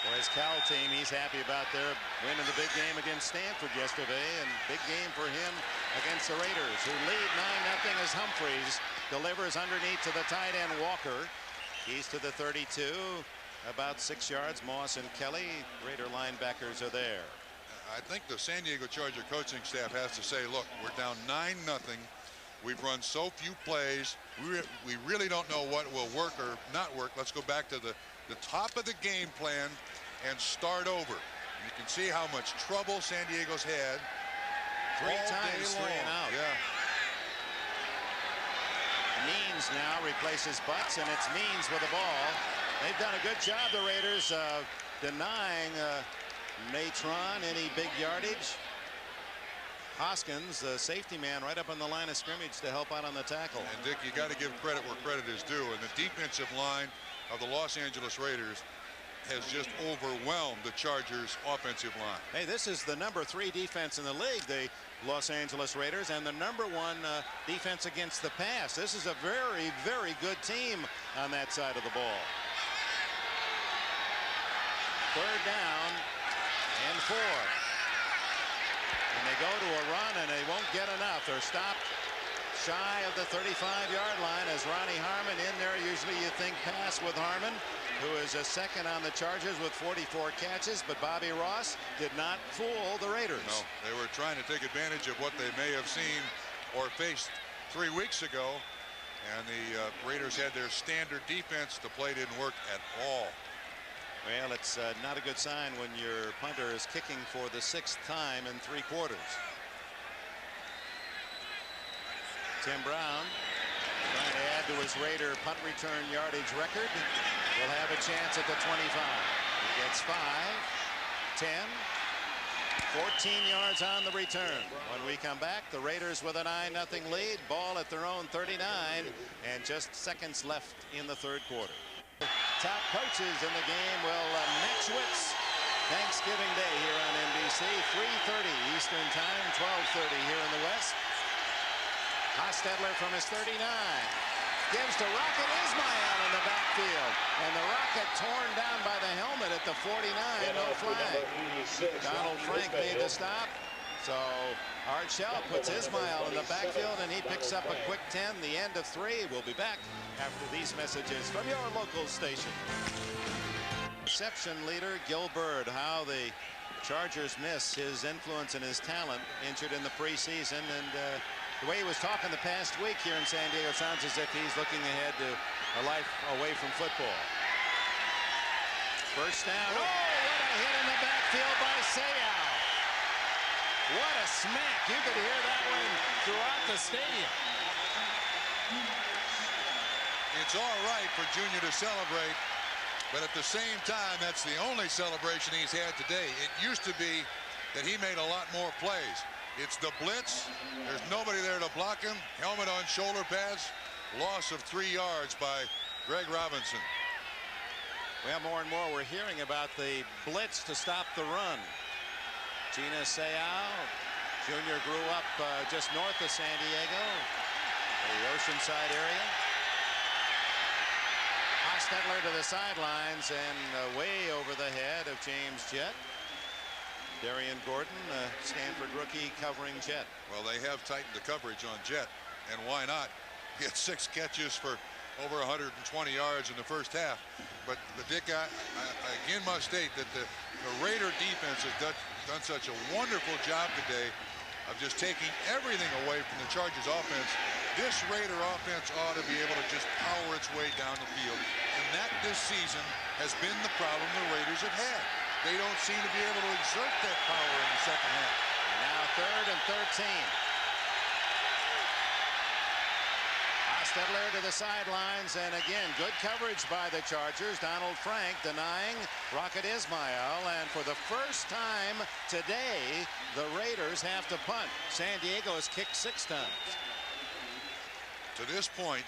Well, his Cal team, he's happy about their win in the big game against Stanford yesterday, and big game for him against the Raiders, who lead 9-0 as Humphreys delivers underneath to the tight end Walker. He's to the 32, about 6 yards. Moss and Kelly, Raider linebackers are there. I think the San Diego Charger coaching staff has to say, look, we're down 9-0. We've run so few plays. We really don't know what will work or not work. Let's go back to the top of the game plan and start over. You can see how much trouble San Diego's had. 3 times, 3 and out. Yeah. Means now replaces Butts, and it's Means with the ball. They've done a good job, the Raiders, denying Natron any big yardage. Hoskins, the safety man, right up on the line of scrimmage to help out on the tackle. And Dick, you got to give credit where credit is due. And the defensive line of the Los Angeles Raiders has just overwhelmed the Chargers offensive line. Hey, this is the #3 defense in the league, the Los Angeles Raiders, and the #1 defense against the pass. This is a very, very good team on that side of the ball. 3rd down and 4. And they go to a run, and they won't get enough. They're stopped shy of the 35-yard line as Ronnie Harmon in there. Usually you think pass with Harmon, who is a second on the Chargers with 44 catches, but Bobby Ross did not fool the Raiders. No, they were trying to take advantage of what they may have seen or faced 3 weeks ago, and the Raiders had their standard defense. The play didn't work at all. Well, it's not a good sign when your punter is kicking for the 6th time in 3 quarters. Tim Brown trying to add to his Raider punt return yardage record. Will have a chance at the 25. He gets 5, 10, 14 yards on the return. When we come back, the Raiders with a 9-0 lead. Ball at their own 39, and just seconds left in the 3rd quarter. Top coaches in the game will Metzwitz Thanksgiving Day here on NBC. 3:30 Eastern Time, 12:30 here in the West. Hostetler from his 39 gives to Rocket Ismail in the backfield, and the Rocket torn down by the helmet at the 49. No flag. Donald Frank made the stop. So Art Shell puts Ismail in the backfield, and he picks up a quick 10. The end of 3. We'll be back after these messages from your local station. Reception leader Gil Bird. How the Chargers miss his influence and his talent, injured in the preseason, and the way he was talking the past week here in San Diego sounds as if he's looking ahead to a life away from football. First down. Oh, what a hit in the backfield by Sayal. What a smack. You could hear that one throughout the stadium. It's all right for Junior to celebrate, but at the same time, that's the only celebration he's had today. It used to be that he made a lot more plays. It's the blitz. There's nobody there to block him. Helmet on shoulder pads. Loss of 3 yards by Greg Robinson. Well, more and more we're hearing about the blitz to stop the run. Gina Seau Jr. grew up just north of San Diego, the Oceanside area. Hostetler to the sidelines and way over the head of James Jett. Darian Gordon, Stanford rookie, covering Jett. Well, they have tightened the coverage on Jett, and why not? He had 6 catches for over 120 yards in the first half. But Dick, I again must state that the Raider defense has done such a wonderful job today of just taking everything away from the Chargers offense. This Raider offense ought to be able to just power its way down the field. And that this season has been the problem the Raiders have had. They don't seem to be able to exert that power in the second half. Now 3rd and 13. Hostetler to the sidelines, and again, good coverage by the Chargers. Donald Frank denying Rocket Ismail, and for the first time today, the Raiders have to punt. San Diego has kicked 6 times. To this point,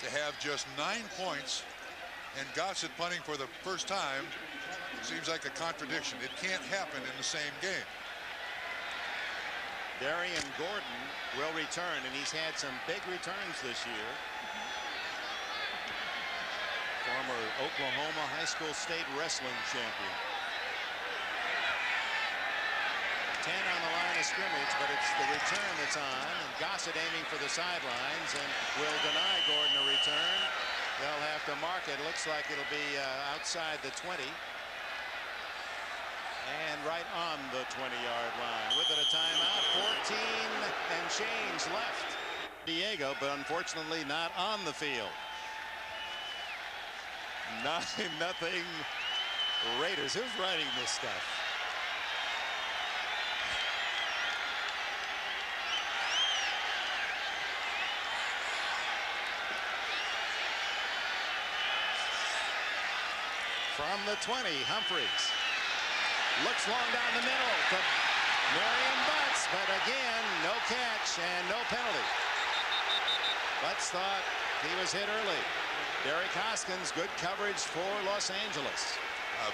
to have just 9 points and Gossett punting for the first time seems like a contradiction. It can't happen in the same game. Darian Gordon will return, and he's had some big returns this year. Former Oklahoma High School State Wrestling champion. 10 on the line of scrimmage, but it's the return that's on, and Gossett aiming for the sidelines and will deny Gordon a return. They'll have to mark it. Looks like it'll be outside the 20. And right on the 20-yard line. With it a timeout. 14 and change left. Diego, but unfortunately not on the field. 9-0 Raiders. Who's writing this stuff? From the 20, Humphreys. Looks long down the middle to Marion Butts, but again, no catch and no penalty. Butts thought he was hit early. Derek Hoskins, good coverage for Los Angeles.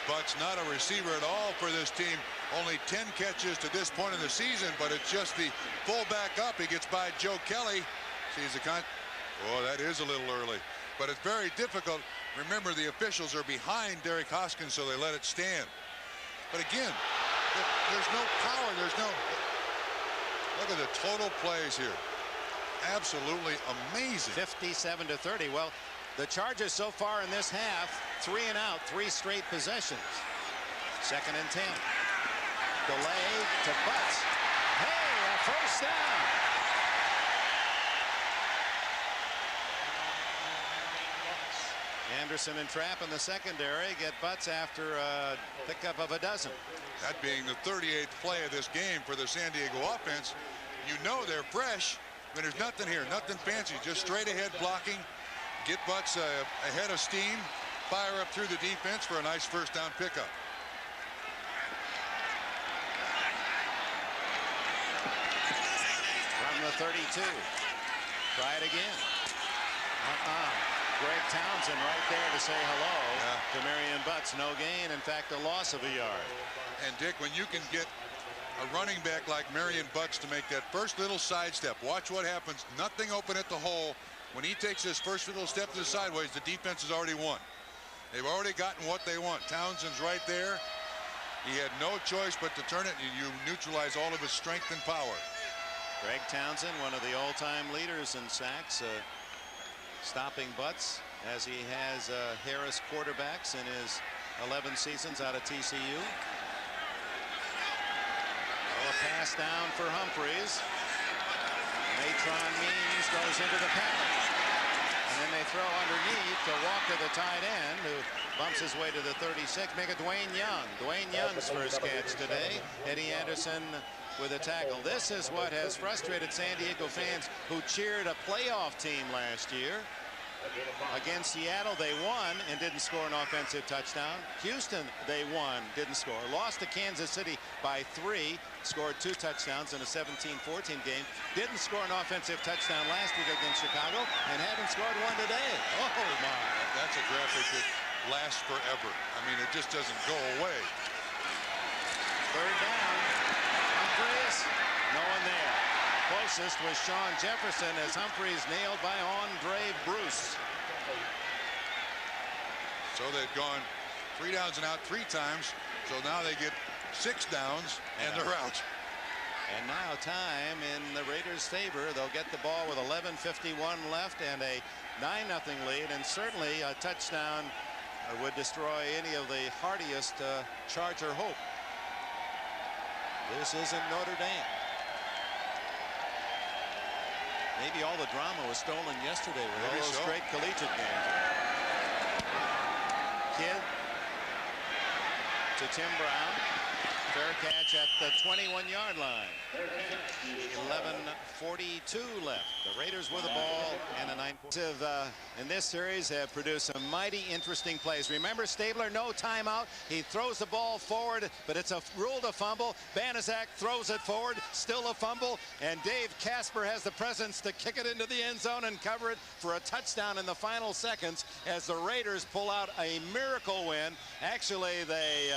Butts not a receiver at all for this team. Only 10 catches to this point in the season, but it's just the fullback up. He gets by Joe Kelly. Sees the oh, that is a little early, but it's very difficult. Remember, the officials are behind Derek Hoskins, so they let it stand. But again, there's no power. There's no. Look at the total plays here. Absolutely amazing. 57-30. Well, the Chargers so far in this half, 3 and out, 3 straight possessions. 2nd and 10. Delay to Butts. Hey, a first down. Anderson and Trapp in the secondary get Butts after a pickup of a dozen. That being the 38th play of this game for the San Diego offense. You know they're fresh. I mean, there's nothing here, nothing fancy, just straight ahead blocking. Get Butts ahead of steam, fire up through the defense for a nice first down pickup. From the 32. Try it again. Greg Townsend right there to say hello to Marion Butts. No gain. In fact, a loss of a yard. And Dick, when you can get a running back like Marion Butts to make that first little sidestep, watch what happens. Nothing open at the hole. When he takes his first little step to the sideways, the defense has already won. They've already gotten what they want. Townsend's right there. He had no choice but to turn it, and you neutralize all of his strength and power. Greg Townsend, one of the all-time leaders in sacks, stopping Butts, as he has Harris quarterbacks in his 11 seasons out of TCU. A pass down for Humphreys. Natron Means goes into the pattern. And then they throw underneath to Walker, the tight end, who bumps his way to the 36. Make it Dwayne Young. Dwayne Young's first catch today. Eddie Anderson with a tackle. This is what has frustrated San Diego fans who cheered a playoff team last year. Against Seattle, they won and didn't score an offensive touchdown. Houston, they won, didn't score. Lost to Kansas City by 3, scored 2 touchdowns in a 17-14 game. Didn't score an offensive touchdown last week against Chicago and haven't scored one today. Oh, my. That's a graphic that lasts forever. I mean, it just doesn't go away. Third down. Humphreys, no one there. Closest was Sean Jefferson as Humphreys nailed by Andre Bruce. So they've gone 3 downs and out 3 times. So now they get 6 downs and they're out. And now time in the Raiders' favor. They'll get the ball with 11:51 left and a 9-0 lead. And certainly a touchdown would destroy any of the hardiest Charger hope. This isn't Notre Dame. Maybe all the drama was stolen yesterday with all those great collegiate games. Kidd to Tim Brown. Fair catch at the 21-yard line. 11:42 left. The Raiders with the ball and a 9. In this series have produced some mighty interesting plays. Remember Stabler, no timeout. He throws the ball forward, but it's a rule to fumble. Banaszak throws it forward, still a fumble, and Dave Casper has the presence to kick it into the end zone and cover it for a touchdown in the final seconds as the Raiders pull out a miracle win. Actually, they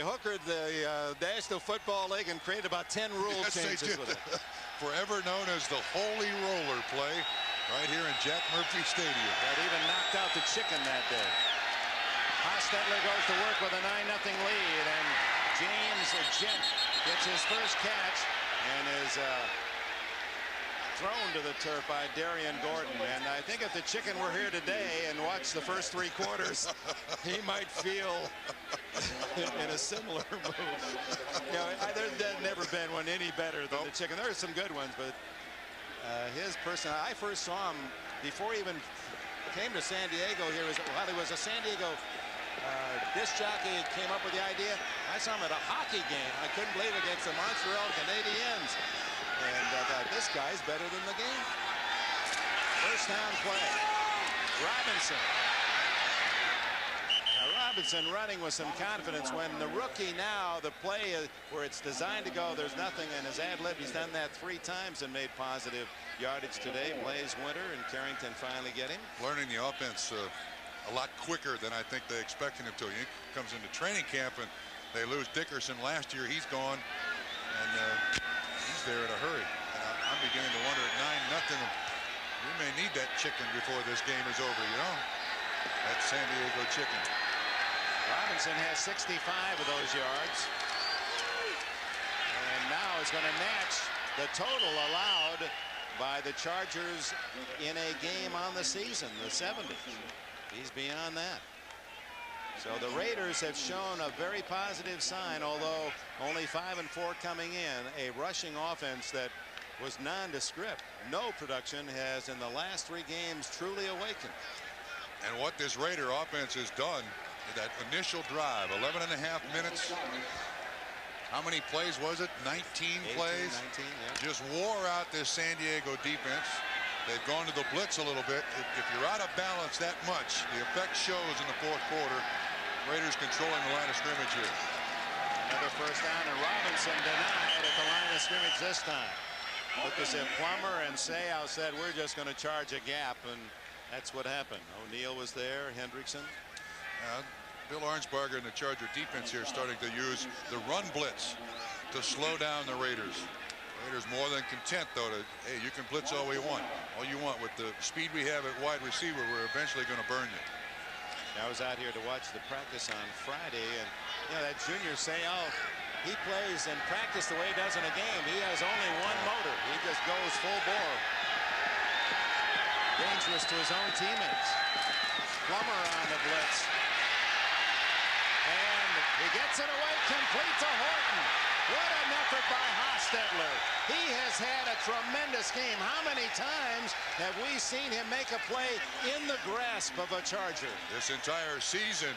hookered the National Football League and created about 10 rule changes with it. Forever known as the Holy Roller play right here in Jack Murphy Stadium. That even knocked out the chicken that day. Hostetler goes to work with a 9-0 lead, and James Jett gets his first catch and is thrown to the turf by Darian Gordon. And I think if the chicken were here today and watched the first 3 quarters, he might feel in a similar mood. You know, there's never been one any better than the chicken. There are some good ones, but his person, I first saw him before he even came to San Diego here. While he was a San Diego disc jockey, came up with the idea. I saw him at a hockey game. I couldn't believe it, against the Montreal Canadiens. And I thought, this guy's better than the game. First down play. Robinson. Now, Robinson running with some confidence when the rookie now, the play where it's designed to go, there's nothing, and his ad-lib, he's done that 3 times and made positive yardage today. Blaze Winter and Carrington finally get him. Learning the offense a lot quicker than I think they expected him to. He comes into training camp and they lose Dickerson last year. He's gone, and he's there in a hurry. And I'm beginning to wonder at 9-0. We may need that chicken before this game is over, you know? That San Diego chicken. Robinson has 65 of those yards. And now is going to match the total allowed by the Chargers in a game on the season, the 70. He's beyond that. So the Raiders have shown a very positive sign, although only 5 and 4 coming in. A rushing offense that was nondescript. No production has in the last 3 games truly awakened. And what this Raider offense has done, that initial drive, 11 and a half minutes. How many plays was it? 19 plays. 19, yeah. Just wore out this San Diego defense. They've gone to the blitz a little bit. If you're out of balance that much, the effect shows in the 4th quarter. Raiders controlling the line of scrimmage here. Another first down, and Robinson denied at the line of scrimmage this time. Looked as if Plummer and Seau said, we're just going to charge a gap, and that's what happened. O'Neal was there, Hendrickson. Bill Arnsparger and the Charger defense here starting to use the run blitz to slow down the Raiders. Raiders more than content, though, to, hey, you can blitz all you want. All you want. With the speed we have at wide receiver, we're eventually going to burn you. I was out here to watch the practice on Friday, and you know, that junior Seau, he plays and practice the way he does in a game. He has only one motor. He just goes full bore. Dangerous to his own teammates. Plummer on the blitz. And he gets it away, complete to Horton. What an effort by Hostetler. He has had a tremendous game. How many times have we seen him make a play in the grasp of a Charger? This entire season,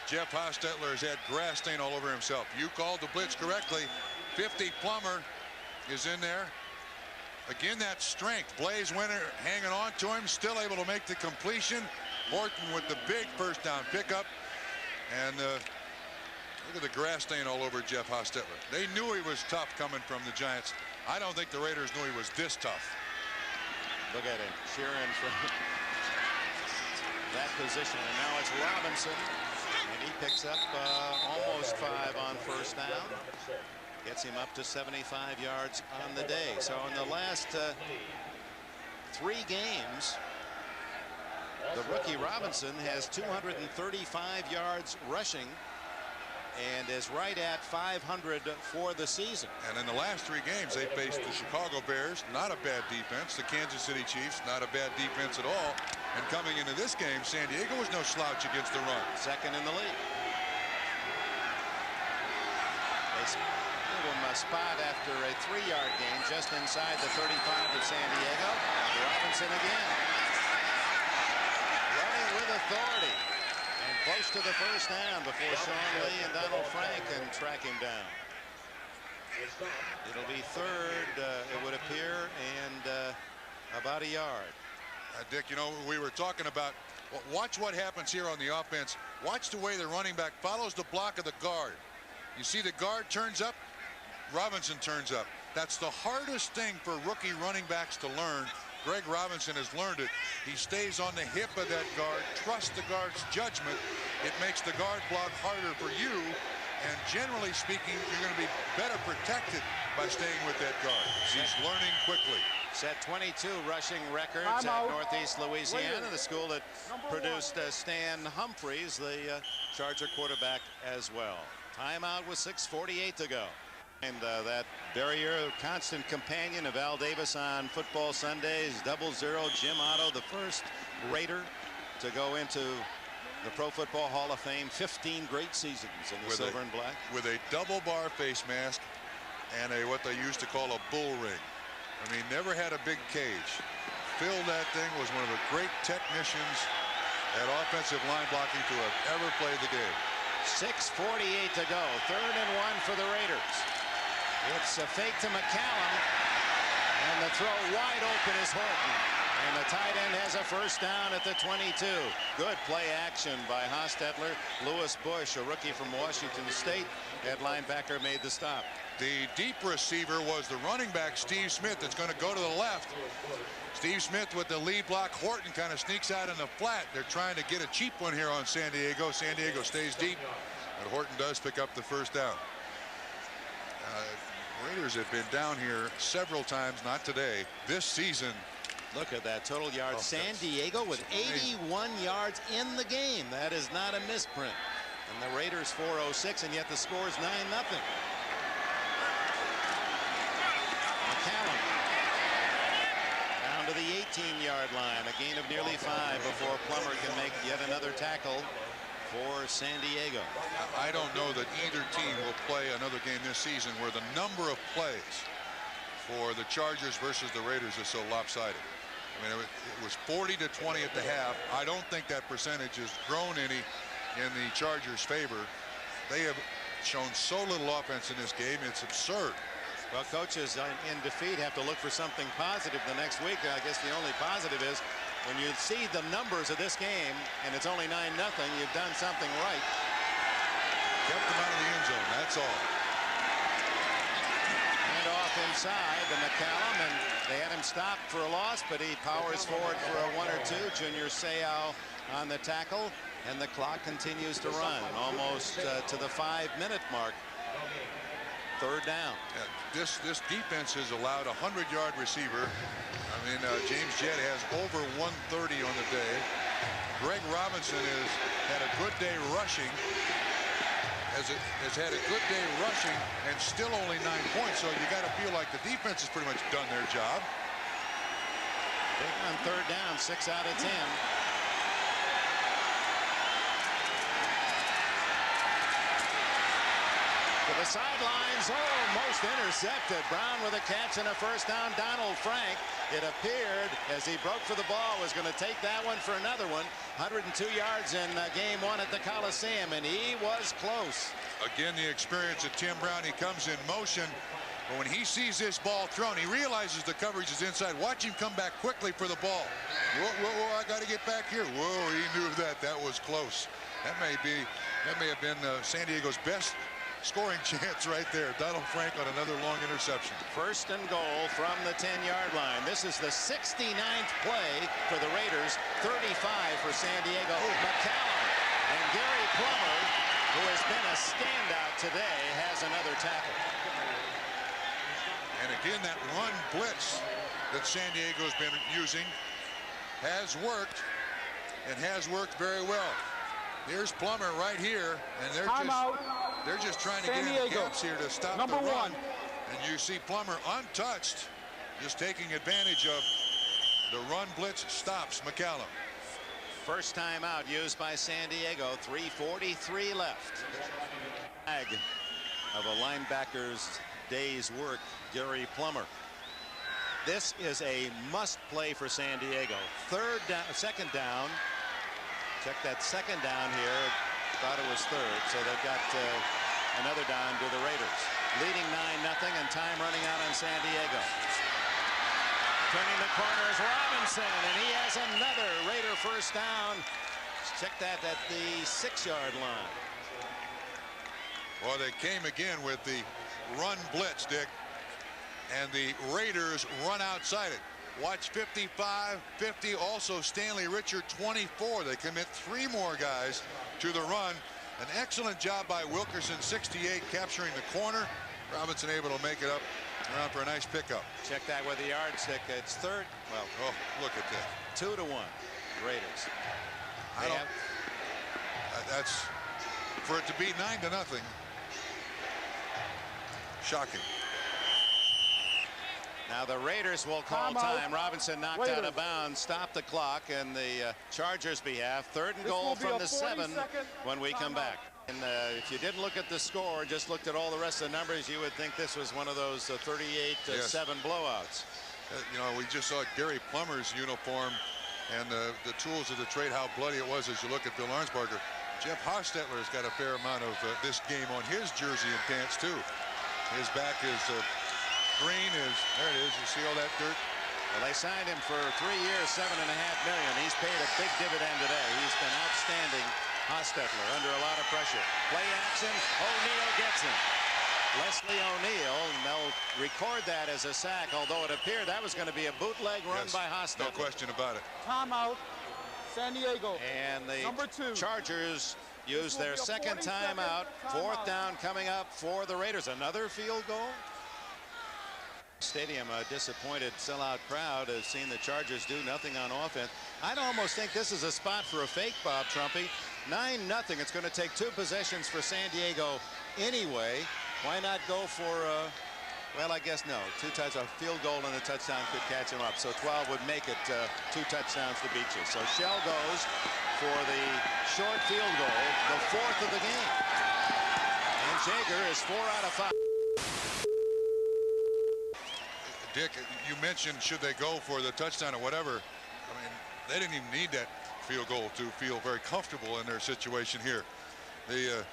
Jeff Hostetler has had grass stain all over himself. You called the blitz correctly. 50 Plummer is in there. Again, that strength. Blaze Winter hanging on to him, still able to make the completion. Horton with the big first down pickup. And look at the grass stain all over Jeff Hostetler. They knew he was tough coming from the Giants. I don't think the Raiders knew he was this tough. Look at him. Sheeran from that position. And now it's Robinson. And he picks up almost 5 on first down. Gets him up to 75 yards on the day. So in the last 3 games, the rookie Robinson has 235 yards rushing and is right at 500 for the season. And in the last 3 games, they faced the Chicago Bears, not a bad defense. The Kansas City Chiefs, not a bad defense at all. And coming into this game, San Diego was no slouch against the run. Second in the league. They give him a spot after a 3-yard gain just inside the 35 of San Diego. Robinson again. Running with authority. And close to the first down before Sean Lee and Donald Frank can track him down. It'll be third, it would appear, and about a yard. Dick, you know, we were talking about, watch what happens here on the offense. Watch the way the running back follows the block of the guard. You see the guard turns up, Robinson turns up. That's the hardest thing for rookie running backs to learn. Greg Robinson has learned it. He stays on the hip of that guard, trusts the guard's judgment. It makes the guard block harder for you. And generally speaking, you're going to be better protected by staying with that guard. He's learning quickly. Set 22 rushing records at Northeast Louisiana, the school that produced Stan Humphries, the Charger quarterback as well. Timeout with 6:48 to go. And that barrier, constant companion of Al Davis on football Sundays, 00 Jim Otto, the first Raider to go into the Pro Football Hall of Fame. 15 great seasons in the silver and black. With a double bar face mask and a what they used to call a bull ring. I mean, never had a big cage. Filled that thing, was one of the great technicians at offensive line blocking to have ever played the game. 6:48 to go. 3rd and 1 for the Raiders. It's a fake to McCallum, and the throw wide open is Horton. And the tight end has a first down at the 22. Good play action by Hostetler. Lewis Bush, a rookie from Washington State, at linebacker, made the stop. The deep receiver was the running back, Steve Smith, that's going to go to the left. Steve Smith with the lead block. Horton kind of sneaks out in the flat. They're trying to get a cheap one here on San Diego. San Diego stays deep, but Horton does pick up the first down. Raiders have been down here several times, not today, this season. Look at that total yards. San Diego with 81 yards in the game. That is not a misprint. And the Raiders 406, and yet the score is 9-0. McCallum down to the 18-yard line. A gain of nearly 5 before Plummer can make yet another tackle for San Diego. I don't know that either team will play another game this season where the number of plays for the Chargers versus the Raiders is so lopsided. I mean, it was 40-20 at the half. I don't think that percentage has grown any in the Chargers' favor. They have shown so little offense in this game. It's absurd. Well, coaches in defeat have to look for something positive the next week. I guess the only positive is when you see the numbers of this game and it's only 9-0, you've done something right. Kept them out of the end zone, that's all. And off inside to McCallum, and they had him stopped for a loss, but he powers forward for a 1 or 2. Junior Seau on the tackle, and the clock continues to run almost to the 5-minute mark. 3rd down. This defense has allowed a 100-yard receiver. I mean, James Jett has over 130 on the day. Greg Robinson has had a good day rushing. Has had a good day rushing and still only 9 points. So you got to feel like the defense has pretty much done their job. Big on 3rd down, 6 out of 10. To the sidelines, almost intercepted. Brown with a catch and a first down. Donald Frank, it appeared, as he broke for the ball, was going to take that one for another one. 102 yards in game one at the Coliseum, and he was close. Again, the experience of Tim Brown. He comes in motion, but when he sees this ball thrown, he realizes the coverage is inside. Watch him come back quickly for the ball. Whoa, whoa, whoa, I got to get back here. Whoa, he knew that. That was close. That may have been San Diego's best scoring chance right there. Donald Frank on another long interception. First and goal from the 10-yard line. This is the 69th play for the Raiders. 35 for San Diego. McCallum and Gary Plummer, who has been a standout today, has another tackle. And again, that run blitz that San Diego's been using has worked, and has worked very well. Here's Plummer right here, and they're just trying to get in the gaps here to stop the run. And you see Plummer untouched, just taking advantage of the run blitz stops McCallum. First time out used by San Diego. 3:43 left. Tag of a linebacker's day's work, Gary Plummer. This is a must play for San Diego. Second down. Check that second down here. Thought it was third, so they've got another down to the Raiders. Leading 9-0, and time running out on San Diego. Turning the corner is Robinson, and he has another Raider first down. Check that at the 6-yard line. Well, they came again with the run blitz, Dick, and the Raiders run outside it. Watch 55, 50, also Stanley Richard 24. They commit 3 more guys to the run. An excellent job by Wilkerson, 68, capturing the corner. Robinson able to make it up around for a nice pickup. Check that with the yardstick. It's third. Well, oh, look at that. 2-1 Raiders. That's for it to be 9-0. Shocking. Now the Raiders will call time. Robinson knocked out of bounds, stopped the clock, and the Chargers' behalf. Third and goal from the 7 when we come back. And if you didn't look at the score, just looked at all the rest of the numbers, you would think this was one of those 38-7 blowouts. You know, we just saw Gary Plummer's uniform and the tools of the trade, how bloody it was as you look at Bill Arnsparger. Jeff Hostetler's got a fair amount of this game on his jersey and pants, too. His back is green. There it is. You see all that dirt? Well, they signed him for 3 years, $7.5 million. He's paid a big dividend today. He's been outstanding. Hostetler under a lot of pressure. Play action. O'Neal gets him. Leslie O'Neal, and they'll record that as a sack, although it appeared that was going to be a bootleg run by Hostetler. No question about it. Timeout, San Diego. And the Number 2. Chargers use their second timeout. Fourth down coming up for the Raiders. Another field goal. Stadium, a disappointed sellout crowd has seen the Chargers do nothing on offense. I'd almost think this is a spot for a fake, Bob Trumpy. 9-0. It's going to take 2 possessions for San Diego anyway. Why not go for well, I guess no. 2 touchdowns, a field goal and a touchdown could catch him up. So 12 would make it 2 touchdowns to beat you. So Shell goes for the short field goal, the 4th of the game. And Jaeger is 4 out of 5. Dick, you mentioned should they go for the touchdown or whatever. I mean, they didn't even need that field goal to feel very comfortable in their situation here. The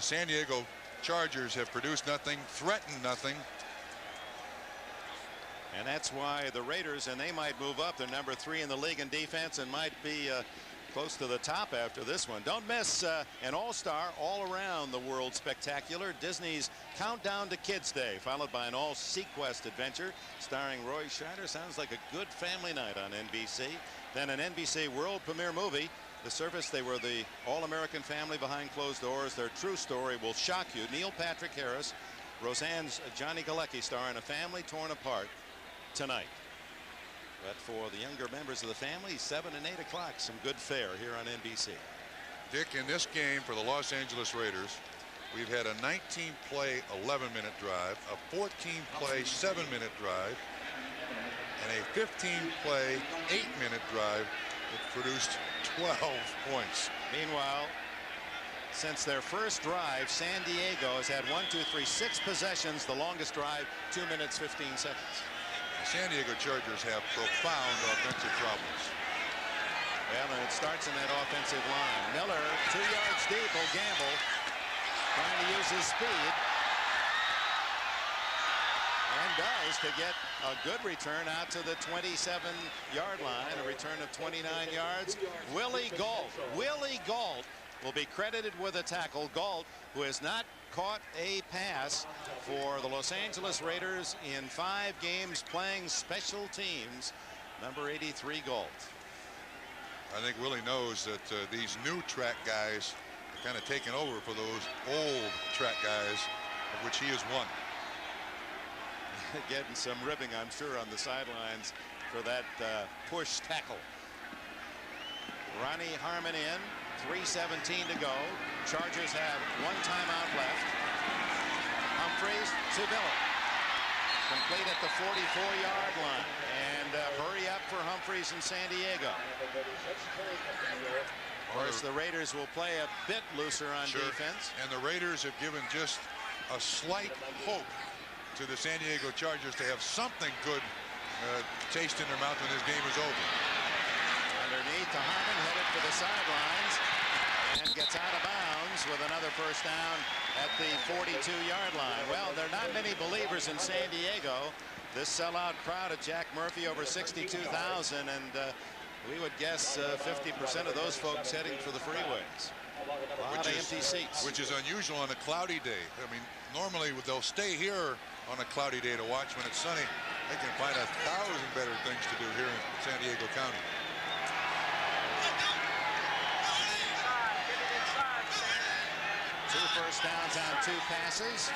San Diego Chargers have produced nothing, threatened nothing. And that's why the Raiders, and they might move up. They're number 3 in the league in defense and might be close to the top after this one. Don't miss an all-star all-around the world spectacular Disney's Countdown to Kids Day, followed by an all-Sequest adventure starring Roy Scheider. Sounds like a good family night on NBC. Then an NBC world premiere movie, The Service. They were the all-American family behind closed doors. Their true story will shock you. Neil Patrick Harris, Roseanne's Johnny Galecki star in A Family Torn Apart tonight. But for the younger members of the family, 7 and 8 o'clock, some good fare here on NBC. Dick, in this game for the Los Angeles Raiders, we've had a 19-play 11-minute drive, a 14-play 7-minute drive, and a 15-play 8-minute drive that produced 12 points. Meanwhile, Since their first drive, San Diego has had 6 possessions. The longest drive, 2 minutes 15 seconds. The San Diego Chargers have profound offensive problems. Well, and it starts in that offensive line. Miller, 2 yards deep, will gamble, trying to use his speed. And does, to get a good return out to the 27-yard line, a return of 29 yards. Willie Gault will be credited with a tackle. Gault, who has not caught a pass for the Los Angeles Raiders in 5 games playing special teams. Number 83, Gault. I think Willie knows that these new track guys are kind of taking over for those old track guys, of which he is one. Getting some ribbing, I'm sure, on the sidelines for that push tackle. Ronnie Harmon in, 3:17 to go. Chargers have 1 timeout left. Humphreys to Miller. Complete at the 44-yard line. And hurry up for Humphreys in San Diego. Of course, the Raiders will play a bit looser on defense. And the Raiders have given just a slight hope to the San Diego Chargers to have something good taste in their mouth when this game is over. Underneath to Harmon, headed for the sidelines, and gets out of bounds with another first down at the 42-yard line. Well, there are not many believers in San Diego. This sellout crowd at Jack Murphy, over 62,000, and we would guess 50% of those folks heading for the freeways. A lot of empty seats. Which is unusual on a cloudy day. I mean, normally they'll stay here on a cloudy day to watch. When it's sunny, they can find 1,000 better things to do here in San Diego County. 2 first downs on 2 passes.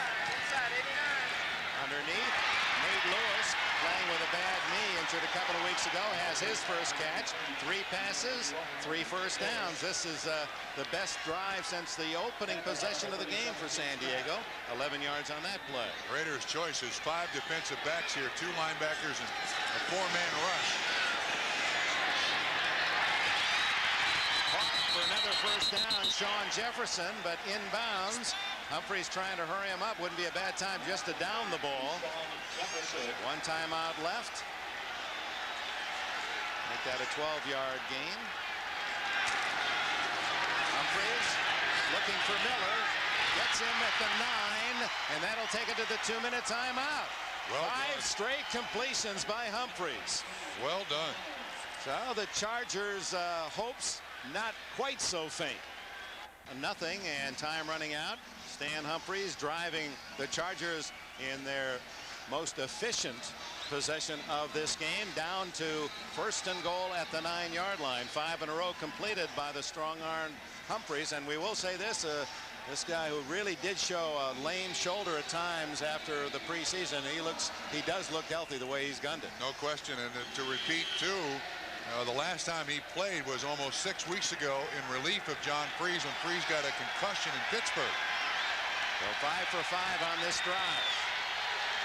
Underneath, Nate Lewis, playing with a bad knee, injured a couple of weeks ago, has his first catch. 3 passes, 3 first downs. This is the best drive since the opening possession of the game for San Diego. 11 yards on that play. Raiders' choice is 5 defensive backs here, 2 linebackers, and a 4-man rush. For another first down, Sean Jefferson, but inbounds. Humphreys trying to hurry him up. Wouldn't be a bad time just to down the ball. 1 timeout left. Make that a 12-yard gain. Humphreys looking for Miller. Gets him at the 9, and that'll take it to the 2-minute timeout. Well 5 straight completions by Humphreys. Well done. So the Chargers' hopes not quite so faint. Nothing, and time running out. Stan Humphreys driving the Chargers in their most efficient possession of this game, down to 1st and goal at the 9-yard line. 5 in a row completed by the strong-armed Humphreys. And we will say this, this guy who really did show a lame shoulder at times after the preseason, he does look healthy the way he's gunned it. No question. And to repeat too, the last time he played was almost 6 weeks ago in relief of John Freeze when Freeze got a concussion in Pittsburgh. So 5 for 5 on this drive,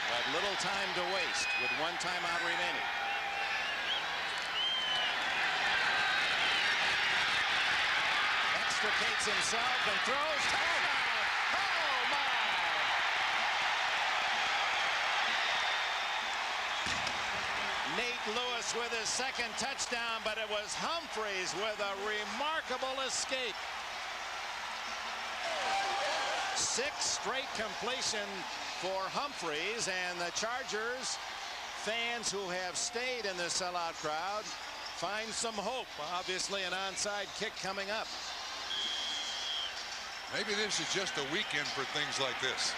but little time to waste with 1 timeout remaining. Extricates himself and throws. Touchdown! Oh my! Nate Lewis with his 2nd touchdown, but it was Humphreys with a remarkable escape. 6 straight completion for Humphreys, and the Chargers fans who have stayed in the sellout crowd find some hope. Obviously an onside kick coming up. Maybe this is just a weekend for things like this.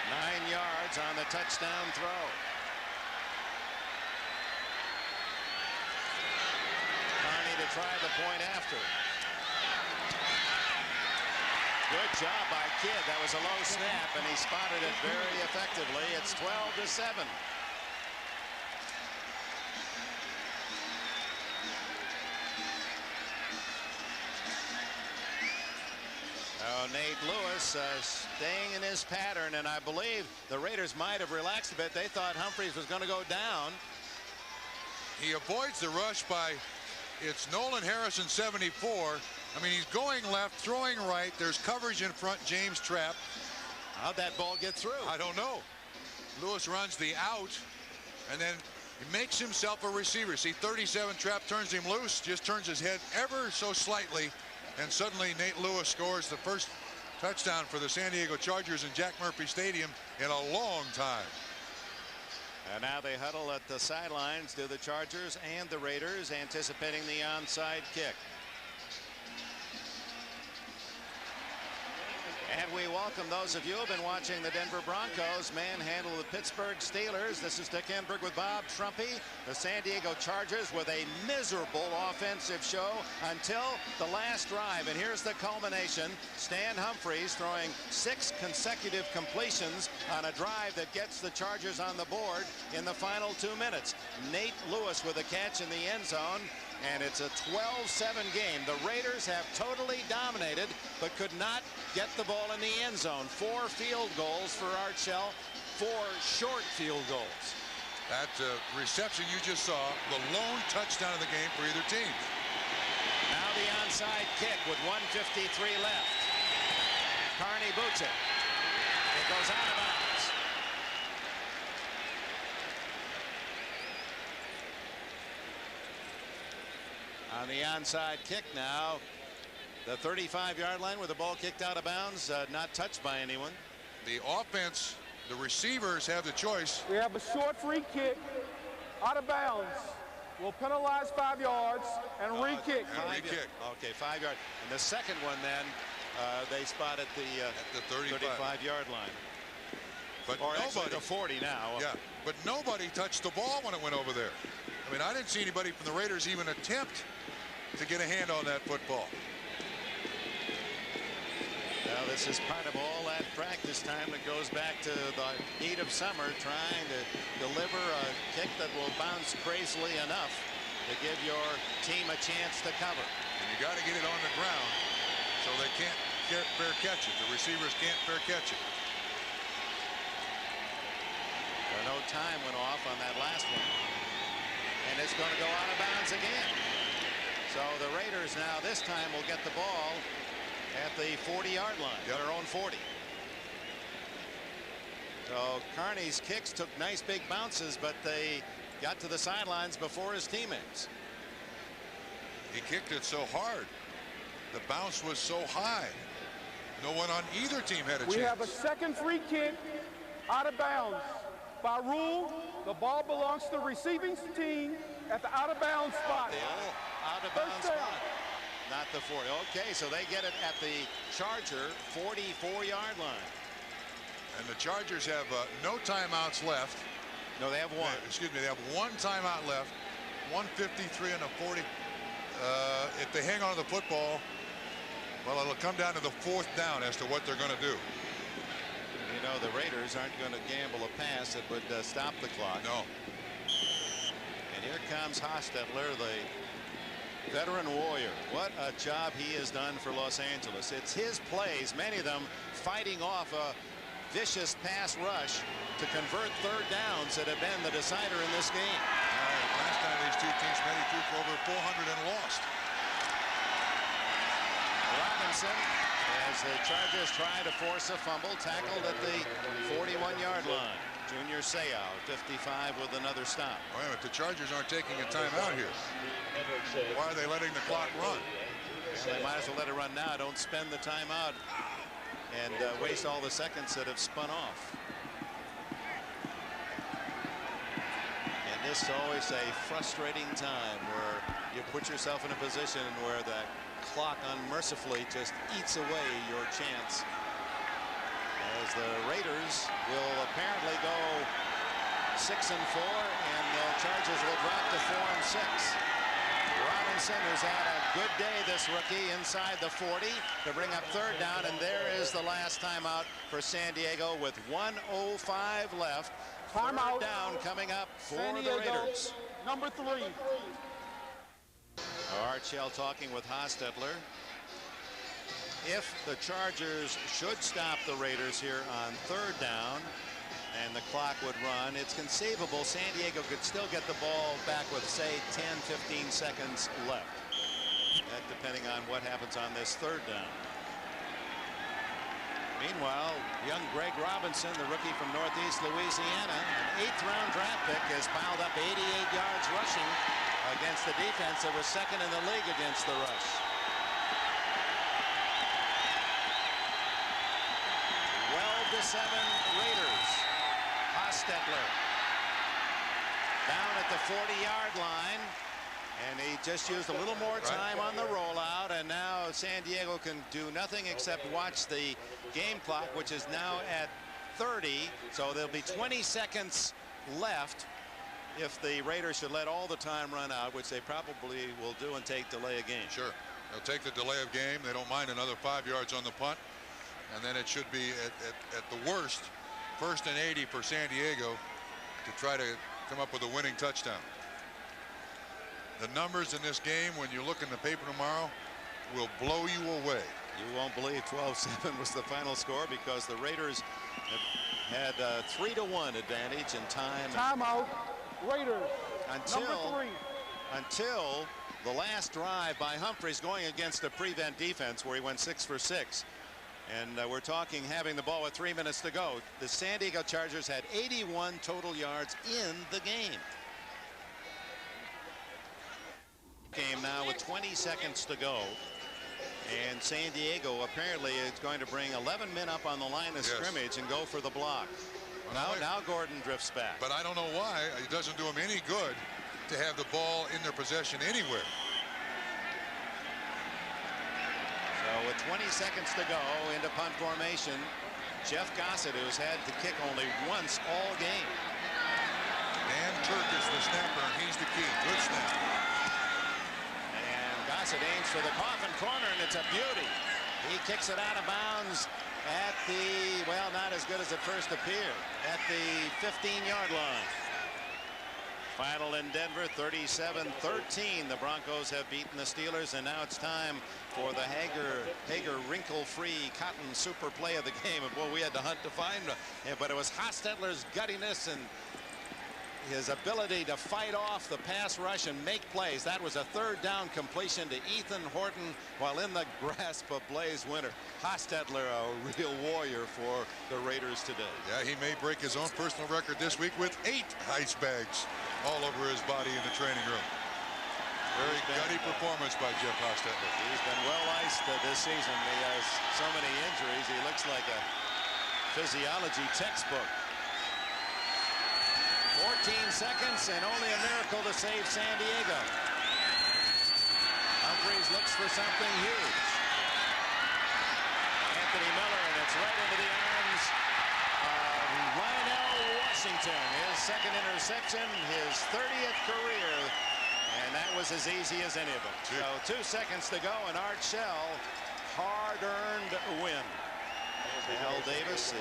9 yards on the touchdown throw. Carney to try the point after. Good job by Kidd. That was a low snap, and he spotted it very effectively. It's 12-7. Oh, Nate Lewis staying in his pattern, and I believe the Raiders might have relaxed a bit. They thought Humphreys was going to go down. He avoids the rush by it's Nolan Harrison 74. I mean, he's going left, throwing right. There's coverage in front. James Trapp. How'd that ball get through? I don't know. Lewis runs the out, and then he makes himself a receiver. See, 37, Trapp turns him loose, just turns his head ever so slightly, and suddenly Nate Lewis scores the first touchdown for the San Diego Chargers in Jack Murphy Stadium in a long time. And now they huddle at the sidelines, do the Chargers and the Raiders, anticipating the onside kick. And we welcome those of you who have been watching the Denver Broncos manhandle the Pittsburgh Steelers. This is Dick Enberg with Bob Trumpy. The San Diego Chargers with a miserable offensive show until the last drive. And here's the culmination. Stan Humphries throwing 6 consecutive completions on a drive that gets the Chargers on the board in the final 2 minutes. Nate Lewis with a catch in the end zone. And it's a 12-7 game. The Raiders have totally dominated, but could not get the ball in the end zone. 4 field goals for Art Shell, 4 short field goals. That reception you just saw, the lone touchdown of the game for either team. Now the onside kick with 1:53 left. Carney boots it. It goes out of bounds. On the onside kick now, the 35-yard line with the ball kicked out of bounds, not touched by anyone. The offense, the receivers have the choice. We have a short free kick out of bounds. We'll penalize 5 yards and re-kick. Okay, 5 yards. And the second one then, they spot at the 35-yard line. But or nobody, actually the 40 now. Yeah, but nobody touched the ball when it went over there. I mean, I didn't see anybody from the Raiders even attempt to get a hand on that football. Well, this is part of all that practice time that goes back to the heat of summer, trying to deliver a kick that will bounce crazily enough to give your team a chance to cover. And you got to get it on the ground so they can't fair catch it. The receivers can't fair catch it. No time went off on that last one. And it's going to go out of bounds again. So the Raiders now this time will get the ball at the 40-yard line, their own 40. So Carney's kicks took nice big bounces, but they got to the sidelines before his teammates. He kicked it so hard. The bounce was so high. No one on either team had a chance. We have a second free kick out of bounds. By rule, the ball belongs to the receiving team at the out-of-bounds spot. Out-of-bounds spot, not the 40. Okay, so they get it at the Charger 44-yard line. And the Chargers have no timeouts left. No, they have one. Excuse me, they have 1 timeout left. 1:53 on the 40. If they hang on to the football, well, it'll come down to the 4th down as to what they're going to do. You know, the Raiders aren't going to gamble a pass that would stop the clock. No. And here comes Hostetler, the veteran warrior. What a job he has done for Los Angeles. It's his plays, many of them fighting off a vicious pass rush to convert 3rd downs that have been the decider in this game. Last time these two teams met, he threw for over 400 and lost. Robinson, as the Chargers try to force a fumble, tackled at the 41-yard line. Junior Seau, 55 with another stop. Wait a minute, the Chargers aren't taking a timeout here. Why are they letting the clock run? Well, they might as well let it run now. Don't spend the timeout and waste all the seconds that have spun off. And this is always a frustrating time where you put yourself in a position where the clock unmercifully just eats away your chance, as the Raiders will apparently go 6-4 and the Chargers will drop to 4-6. Robinson, who's had a good day, this rookie, inside the 40 to bring up 3rd down, and there is the last timeout for San Diego with 1:05 left. Timeout. 3rd down coming up for San the Diego, Raiders. number 3. Art Shell talking with Hostetler. If the Chargers should stop the Raiders here on 3rd down, and the clock would run, it's conceivable San Diego could still get the ball back with, say, 10-15 seconds left. That depending on what happens on this third down. Meanwhile, young Greg Robinson, the rookie from Northeast Louisiana, an 8th-round draft pick, has piled up 88 yards rushing against the defense that was second in the league against the rush. 12-7 Raiders. Hostetler down at the 40-yard line. And he just used a little more time on the rollout, and now San Diego can do nothing except watch the game clock, which is now at 30. So there'll be 20 seconds left if the Raiders should let all the time run out, which they probably will do, and take delay of game. Sure. They'll take the delay of game. They don't mind another 5 yards on the punt. And then it should be at the worst, 1st and 80 for San Diego to try to come up with a winning touchdown. The numbers in this game, when you look in the paper tomorrow, will blow you away. You won't believe 12-7 was the final score, because the Raiders had 3-1 advantage in time. Timeout, Raiders. Number 3. Until the last drive by Humphries, going against a prevent defense where he went 6 for 6. And we're talking having the ball with 3 minutes to go. The San Diego Chargers had 81 total yards in the game. Now with 20 seconds to go, and San Diego apparently is going to bring 11 men up on the line of scrimmage and go for the block. Now Gordon drifts back. But I don't know why. It doesn't do them any good to have the ball in their possession anywhere. So with 20 seconds to go into punt formation, Jeff Gossett, who's had to kick only once all game. Dan Turk is the snapper, and he's the key. Good snap. Gossett aims for the coffin corner, and it's a beauty. He kicks it out of bounds at the, well, not as good as it first appeared, at the 15-yard line. Final in Denver, 37-13. The Broncos have beaten the Steelers, and now it's time for the Hager wrinkle-free cotton super play of the game. And boy, we had to hunt to find him, but it was Hostetler's guttiness and his ability to fight off the pass rush and make plays. That was a 3rd down completion to Ethan Horton while in the grasp of Blaze Winter. Hostetler, a real warrior for the Raiders today. Yeah, he may break his own personal record this week with 8 ice bags all over his body in the training room. Very gutty performance by Jeff Hostetler. He's been well iced this season. He has so many injuries. He looks like a physiology textbook. 14 seconds, and only a miracle to save San Diego. Humphries looks for something huge. Anthony Miller, and it's right into the arms of Lionel Washington. His 2nd interception, his 30th career, and that was as easy as any of them. So 2 seconds to go, and Art Shell, hard-earned win. Al Davis,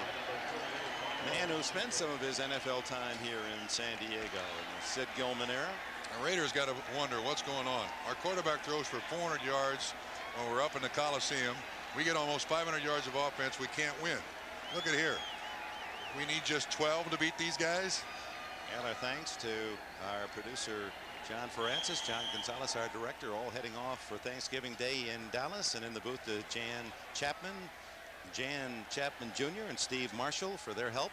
man who spent some of his NFL time here in San Diego, Sid Gilman era. The Raiders got to wonder what's going on. Our quarterback throws for 400 yards when we're up in the Coliseum. We get almost 500 yards of offense. We can't win. Look at here. We need just 12 to beat these guys. And our thanks to our producer John Francis, John Gonzalez, our director, all heading off for Thanksgiving Day in Dallas, and in the booth to Jan Chapman Jr. and Steve Marshall for their help.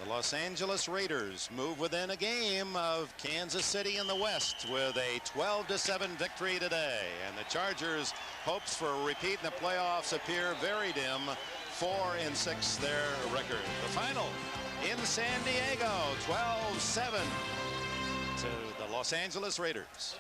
The Los Angeles Raiders move within a game of Kansas City in the West with a 12-7 victory today, and the Chargers' hopes for a repeat in the playoffs appear very dim. 4-6 their record. The final in San Diego, 12-7 to the Los Angeles Raiders.